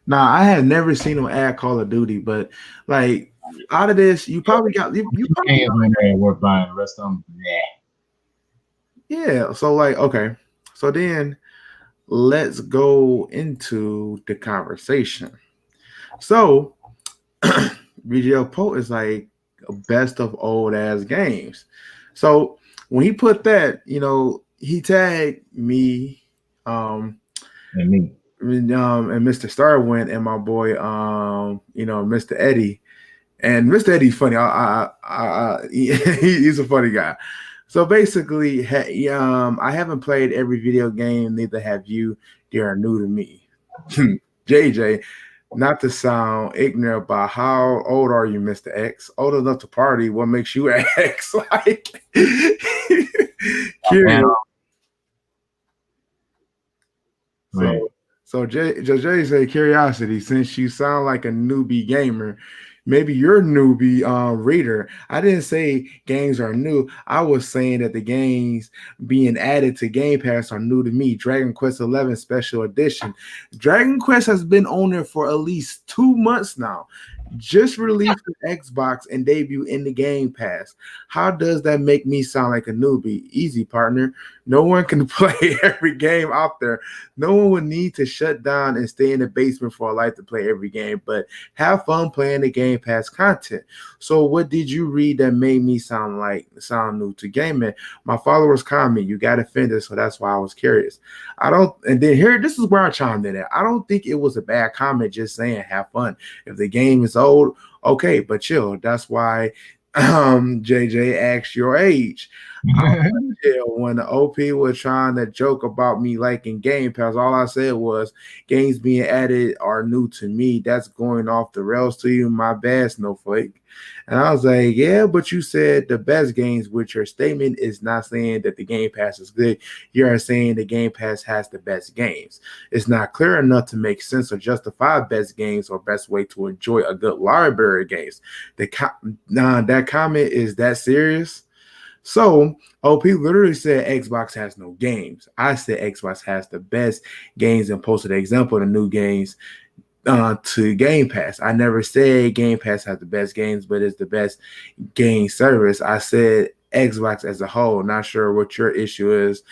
Nah, I have never seen them add Call of Duty, but like out of this, you probably got you probably Games in there worth buying. The rest of them, yeah. So like okay, so then let's go into the conversation. So VGL Poe is like a best of old ass games. So when he put that, he tagged me, and me. and Mr. Starwind and my boy, Mr. Eddie. And Mr. Eddie's funny. He's a funny guy. So basically, I haven't played every video game. Neither have you. They are new to me. JJ, not to sound ignorant, but how old are you, Mr. X? Old enough to party. What makes you X? Like, curious. Right. So Jay say curiosity. Since you sound like a newbie gamer, maybe you're a newbie reader. I didn't say games are new. I was saying that the games being added to Game Pass are new to me. Dragon Quest 11 Special Edition. Dragon Quest has been on there for at least 2 months now. Just released the Xbox and debut in the Game Pass. How does that make me sound like a newbie? Easy, partner. No one can play every game out there. No one would need to shut down and stay in the basement for a life to play every game, but have fun playing the Game Pass content. So, what did you read that made me sound new to gaming? My followers comment you got offended, so that's why I was curious. I don't, and then here, this is where I chimed in at. I don't think it was a bad comment, just saying have fun. If the game is old, okay, but chill. That's why JJ asked your age. Yeah, when the OP was trying to joke about me liking Game Pass, all I said was games being added are new to me. That's going off the rails to you. My bad, Snowflake. And I was like, yeah, but you said the best games, which your statement is not saying that the Game Pass is good. You are saying the Game Pass has the best games. It's not clear enough to make sense or justify best games or best way to enjoy a good library of games. That comment is that serious? So OP literally said Xbox has no games. I said Xbox has the best games and posted an example of the new games to Game Pass. I never said Game Pass has the best games, but it's the best game service. I said Xbox as a whole. Not sure what your issue is.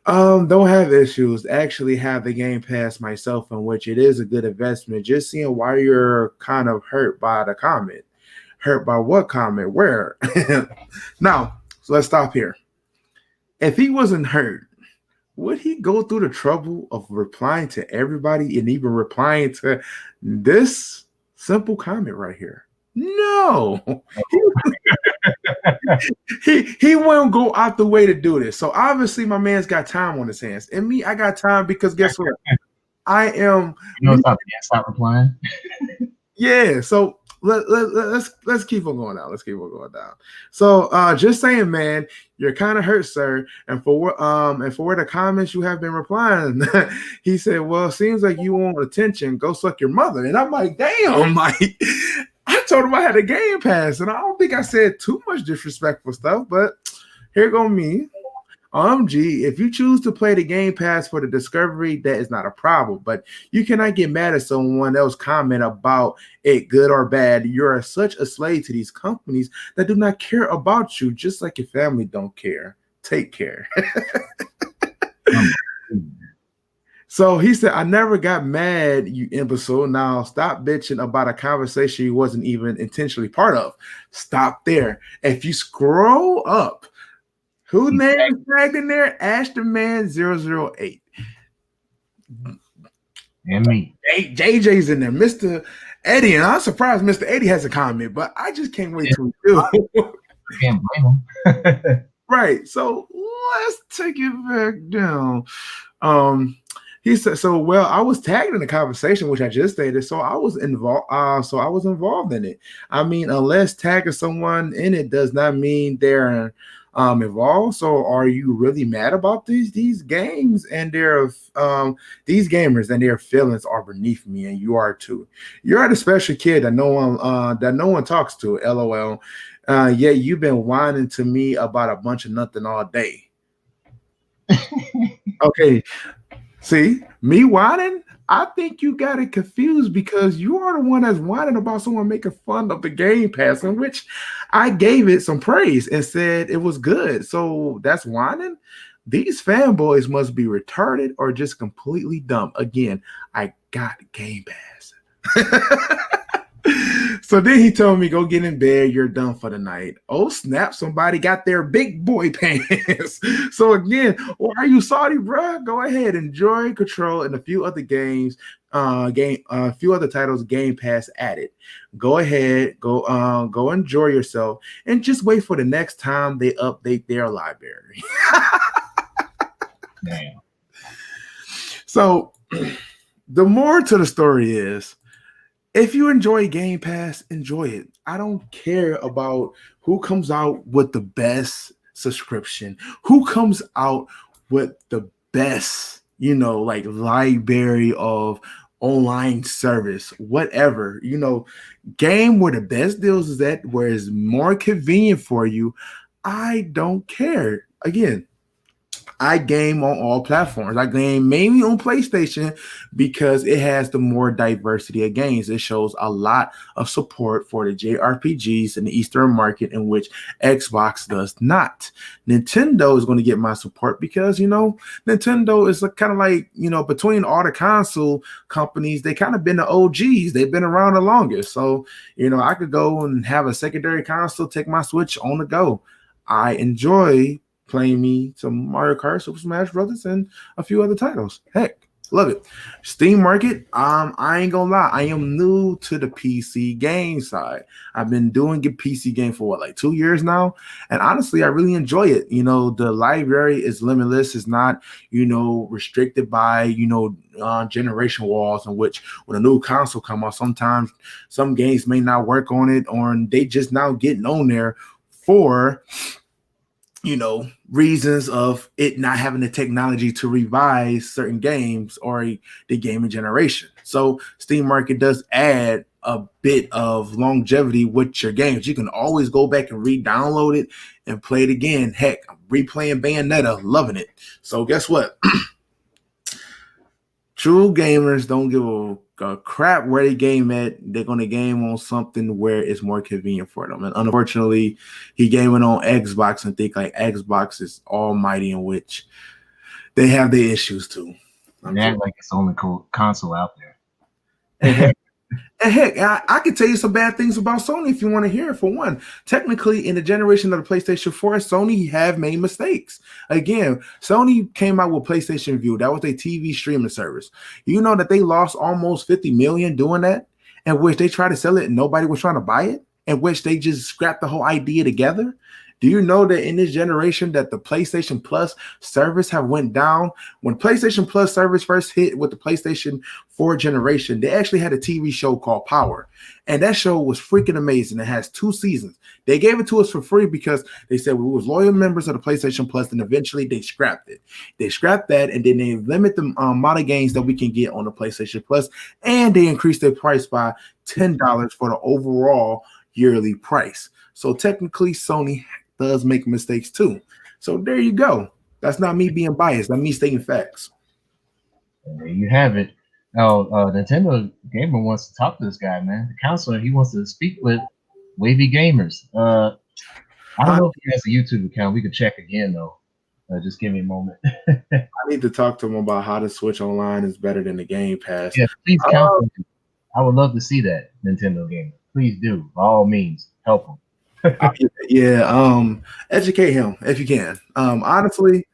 Don't have issues. Actually have the Game Pass myself, in which it is a good investment. Just seeing why you're kind of hurt by the comment. Hurt by what comment? Where? Now, so let's stop here. If he wasn't hurt, would he go through the trouble of replying to everybody and even replying to this simple comment right here? No. He wouldn't go out the way to do this. So obviously my man's got time on his hands. And me, I got time because guess what? I am Stop replying. Yeah, so let's keep on going down. Let's keep on going down. So just saying, man, you're kind of hurt, sir. And for where the comments you have been replying, he said, well, it seems like you want attention. Go suck your mother. And I'm like, damn, like I told him I had a Game Pass, and I don't think I said too much disrespectful stuff, but here go me. G, if you choose to play the Game Pass for the discovery, that is not a problem. But you cannot get mad at someone else comment about it, good or bad. You're such a slave to these companies that do not care about you, just like your family don't care. Take care. So he said, I never got mad, you imbecile. Now stop bitching about a conversation you wasn't even intentionally part of. Stop there. If you scroll up, who name is tagged in there? Ashton Man 008. And me. JJ's in there. Mr. Eddie, and I'm surprised Mr. Eddie has a comment, but I just can't wait to do. Can't blame him. Right. So let's take it back down. He said, so well, I was tagged in the conversation, which I just stated, so I was involved. So I was involved in it. I mean, unless tagging someone in it does not mean they're involved. So are you really mad about these games and their these gamers and their feelings are beneath me, and you are too. You're the special kid that no one talks to. LOL. Yet you've been whining to me about a bunch of nothing all day. Okay. See, me whining? I think you got it confused because you are the one that's whining about someone making fun of the Game Pass, in which I gave it some praise and said it was good. So that's whining? These fanboys must be retarded or just completely dumb. Again, I got Game Pass. So then he told me, go get in bed. You're done for the night. Oh, snap. Somebody got their big boy pants. So again, why are you salty, bro? Go ahead. Enjoy Control and a few other games, a few other titles Game Pass added. Go ahead. Go enjoy yourself and just wait for the next time they update their library. Damn. So the more to the story is, if you enjoy Game Pass, enjoy it. I don't care about who comes out with the best subscription, who comes out with the best, like library of online service, whatever, game where the best deals is at, where it's more convenient for you. I don't care. Again, I game on all platforms. I game mainly on PlayStation because it has the more diversity of games. It shows a lot of support for the JRPGs in the Eastern market, in which Xbox does not. Nintendo is going to get my support because, Nintendo is kind of like, between all the console companies, they kind of been the OGs. They've been around the longest. So, I could go and have a secondary console, take my Switch on the go. I enjoy playing me some Mario Kart, Super Smash Brothers, and a few other titles. Heck, love it. Steam Market, I ain't gonna lie, I am new to the PC game side. I've been doing a PC game for like 2 years now, and honestly, I really enjoy it. The library is limitless. It's not, restricted by generation walls, in which when a new console come out, sometimes some games may not work on it, or they just now getting on there for reasons of it not having the technology to revise certain games or the gaming generation. So Steam Market does add a bit of longevity with your games. You can always go back and re-download it and play it again. Heck, I'm replaying Bayonetta, loving it. So guess what? True gamers don't give a crap where they game at. They're going to game on something where it's more convenient for them. And unfortunately, he gaming on Xbox and think like Xbox is almighty, in which they have their issues too. They act like it's the only console out there. And heck, I can tell you some bad things about Sony if you want to hear it. For one, technically, in the generation of the PlayStation 4, Sony have made mistakes. Again, Sony came out with PlayStation View. That was a TV streaming service. You know that they lost almost 50 million doing that, in which they tried to sell it and nobody was trying to buy it, in which they just scrapped the whole idea together. Do you know that in this generation that the PlayStation Plus service have went down? When PlayStation Plus service first hit with the PlayStation 4 generation, they actually had a TV show called Power. And that show was freaking amazing. It has 2 seasons. They gave it to us for free because they said we was loyal members of the PlayStation Plus, and eventually they scrapped it. They scrapped that, and then they limit the amount of games that we can get on the PlayStation Plus, and they increased their price by $10 for the overall yearly price. So technically, Sony does make mistakes too. So there you go. That's not me being biased. That's me stating facts. And there you have it. Now, Nintendo Gamer wants to talk to this guy, man. The counselor, he wants to speak with Wavy Gamers. I don't know if he has a YouTube account. We could check again, though. Just give me a moment. I need to talk to him about how the Switch Online is better than the Game Pass. Yeah, please counsel him. I would love to see that, Nintendo Gamer. Please do. By all means, help him. Educate him if you can. Honestly,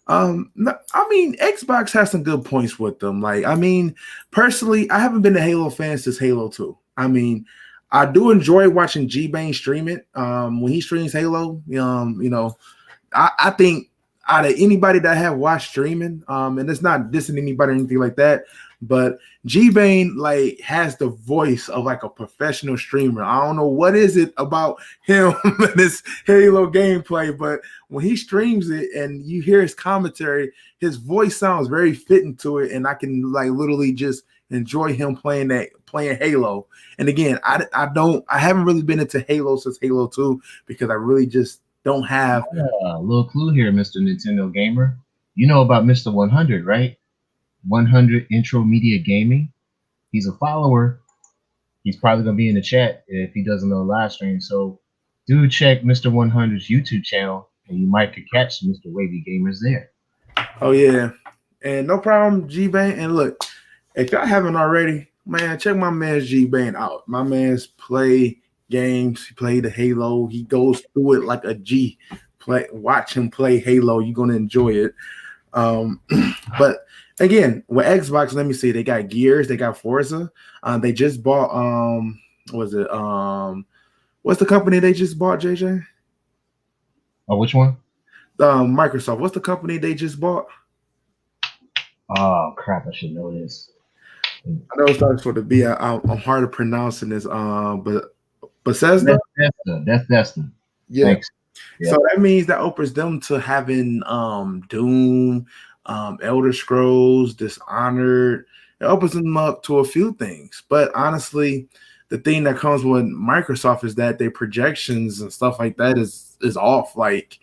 Xbox has some good points with them. Personally, I haven't been a Halo fan since Halo 2. I do enjoy watching G-Bane stream it. When he streams Halo, I think out of anybody that I have watched streaming, and it's not dissing anybody or anything like that, but G-Bane has the voice of a professional streamer. I don't know what is it about him and this Halo gameplay, but when he streams it and you hear his commentary, his voice sounds very fitting to it, and I can literally just enjoy him playing Halo. And again, I haven't really been into Halo since Halo 2 because I really just don't have a little clue here, Mr. Nintendo Gamer. You know about Mr. 100, right? 100 Intro Media Gaming. He's a follower. He's probably going to be in the chat if he doesn't know live stream. So do check Mr. 100's YouTube channel, and you might could catch Mr. Wavy Gamers there. Oh, yeah. And no problem, G-Bane. And look, if y'all haven't already, man, check my man's G-Bane out. My man's play games. He played the Halo. He goes through it like a G. Watch him play Halo. You're going to enjoy it. But again, with Xbox, let me see. They got Gears. They got Forza. They just bought, what's the company they just bought, JJ? Oh, which one? Microsoft. What's the company they just bought? Oh, crap. I should know this. I know it starts with the B. I'm hard of pronouncing this, but Bethesda? That's Bethesda. Yeah. Thanks. So that means that opens them to having Doom, Elder Scrolls, Dishonored, It opens them up to a few things. But honestly, the thing that comes with Microsoft is that their projections and stuff like that is off. Like,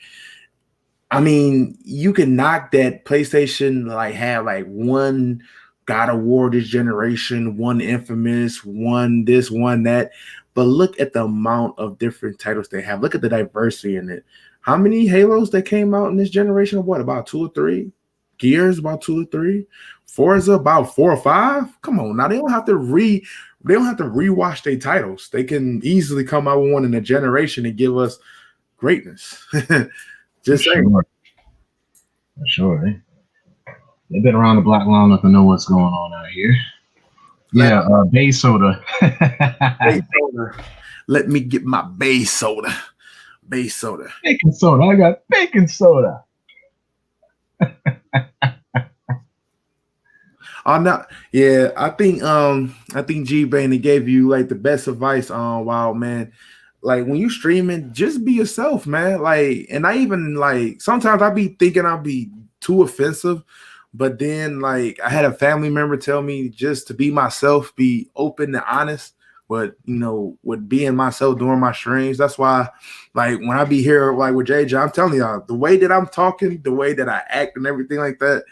I mean, you can knock that PlayStation like have like one God of War this generation, one Infamous, one this, one that. But look at the amount of different titles they have. Look at the diversity in it. How many Halos that came out in this generation? What, about 2 or 3? Gears about 2 or 3. Forza about 4 or 5. Come on, now they don't have to rewatch their titles. They can easily come out with one in a generation and give us greatness. Just saying. For sure. They've been around the block long enough to know what's going on out here. Yeah, Bay Soda. Bay soda. Let me get my Bay soda. Bay soda. Baking soda. I got baking soda. Oh no, yeah. I think G Bane gave you like the best advice on wow, man. Like when you streaming, just be yourself, man. Like, and I even like sometimes I be thinking I'll be too offensive, but then like I had a family member tell me just to be myself, be open and honest. But with being myself during my streams, that's why, like when I be here, like with JJ, I'm telling y'all the way that I'm talking, the way that I act, and everything like that.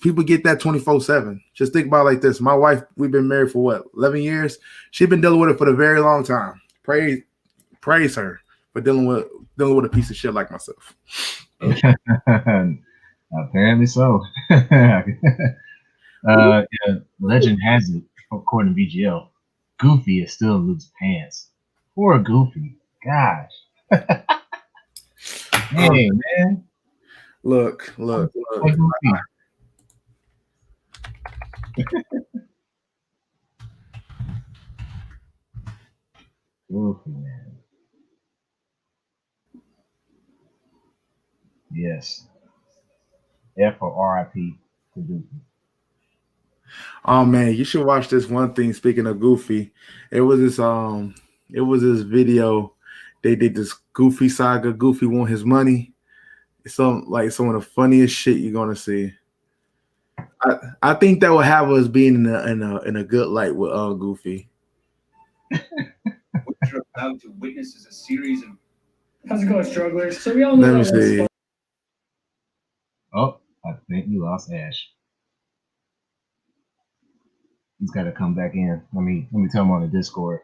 People get that 24/7. Just think about it like this. My wife, we've been married for what, 11 years? She's been dealing with it for a very long time. Praise her for dealing with a piece of shit like myself. Apparently so. Legend has it, according to VGL, Goofy is still loose pants. Poor Goofy. Gosh. Hey, man. Look. Hey, Goofy. Goofy, man. Yes. F or RIP to Goofy. Oh man, you should watch this one thing. Speaking of Goofy, it was this video. They did this Goofy saga. Goofy want his money. It's some of the funniest shit you're gonna see. I think that will have us being in a good light with Goofy. What you're about to witness is a series of. How's it going, strugglers? So we all know. Let me see. Oh, I think you lost Ash. He's got to come back in. Let me tell him on the Discord.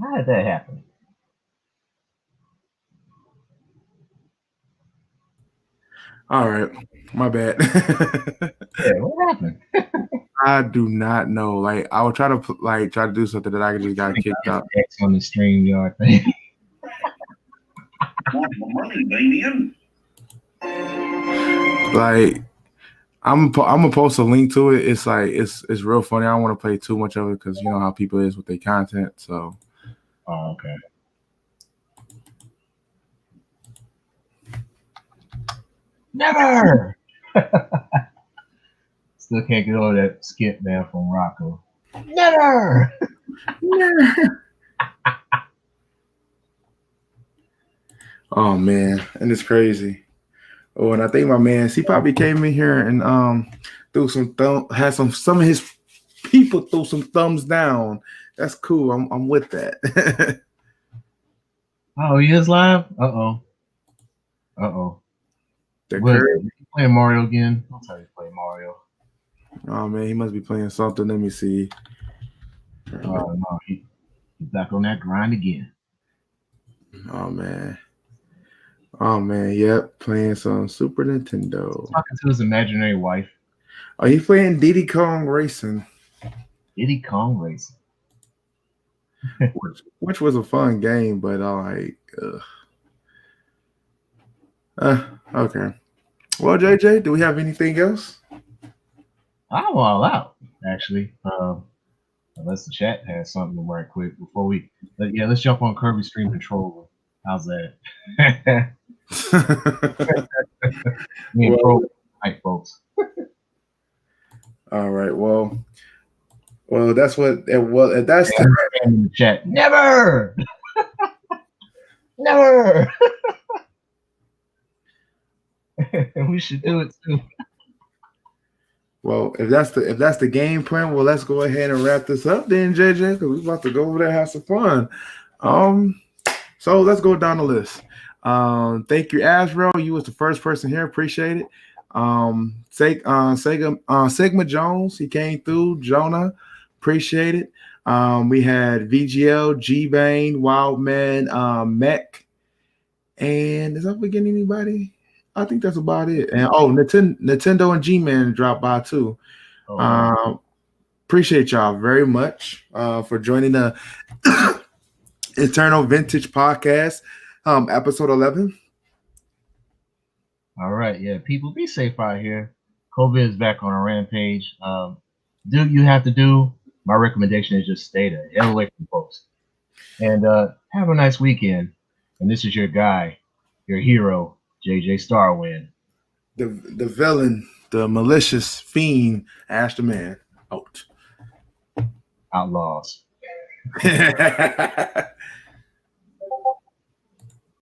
How did that happen? All right, my bad. Yeah, what happened? I do not know. Like, I would try to do something that I just got kicked out. X on the StreamYard thing. Want my money, baby? Like, I'm gonna post a link to it. It's like it's real funny. I don't want to play too much of it because you know how people is with their content. So. Oh, okay. Never. Still can't get over that skip man from Rocco. Never. Oh man, and it's crazy. Oh, and I think my man, he probably came in here and threw some had some of his people threw some thumbs down. That's cool. I'm with that. Oh, he is live? Uh-oh. What, playing Mario again? I'll tell you to play Mario. Oh man, he must be playing something. Let me see. No, he's back on that grind again. Oh man, yep, playing some Super Nintendo. Talking to his imaginary wife. Oh, he's playing Diddy Kong Racing. Diddy Kong Racing. which was a fun game, but okay. Well, JJ, do we have anything else? I'm all out, actually. Unless the chat has something right quick before we. Let's jump on Kirby Stream Controller. How's that? Me and Pro hype, folks. All right. Well, that's what. Well, that's in the chat. Never. We should do it too. Well, if that's the game plan, well, let's go ahead and wrap this up then, JJ, because we're about to go over there and have some fun. So let's go down the list. Thank you, Asro. You was the first person here. Appreciate it. Sigma Jones, he came through. Jonah, appreciate it. We had VGL, G Bane, Wildman, Mech, and is that forgetting anybody? I think that's about it. And Nintendo and G-Man dropped by too. Appreciate y'all very much for joining the Eternal Vintage Podcast, episode 11. All right, yeah, people, be safe out here. COVID is back on a rampage. Do what you have to do. My recommendation is just stay the hell away from folks. And have a nice weekend. And this is your guy, your hero, JJ Starwind. The villain, the malicious fiend, Ash the Man. Out. Outlaws.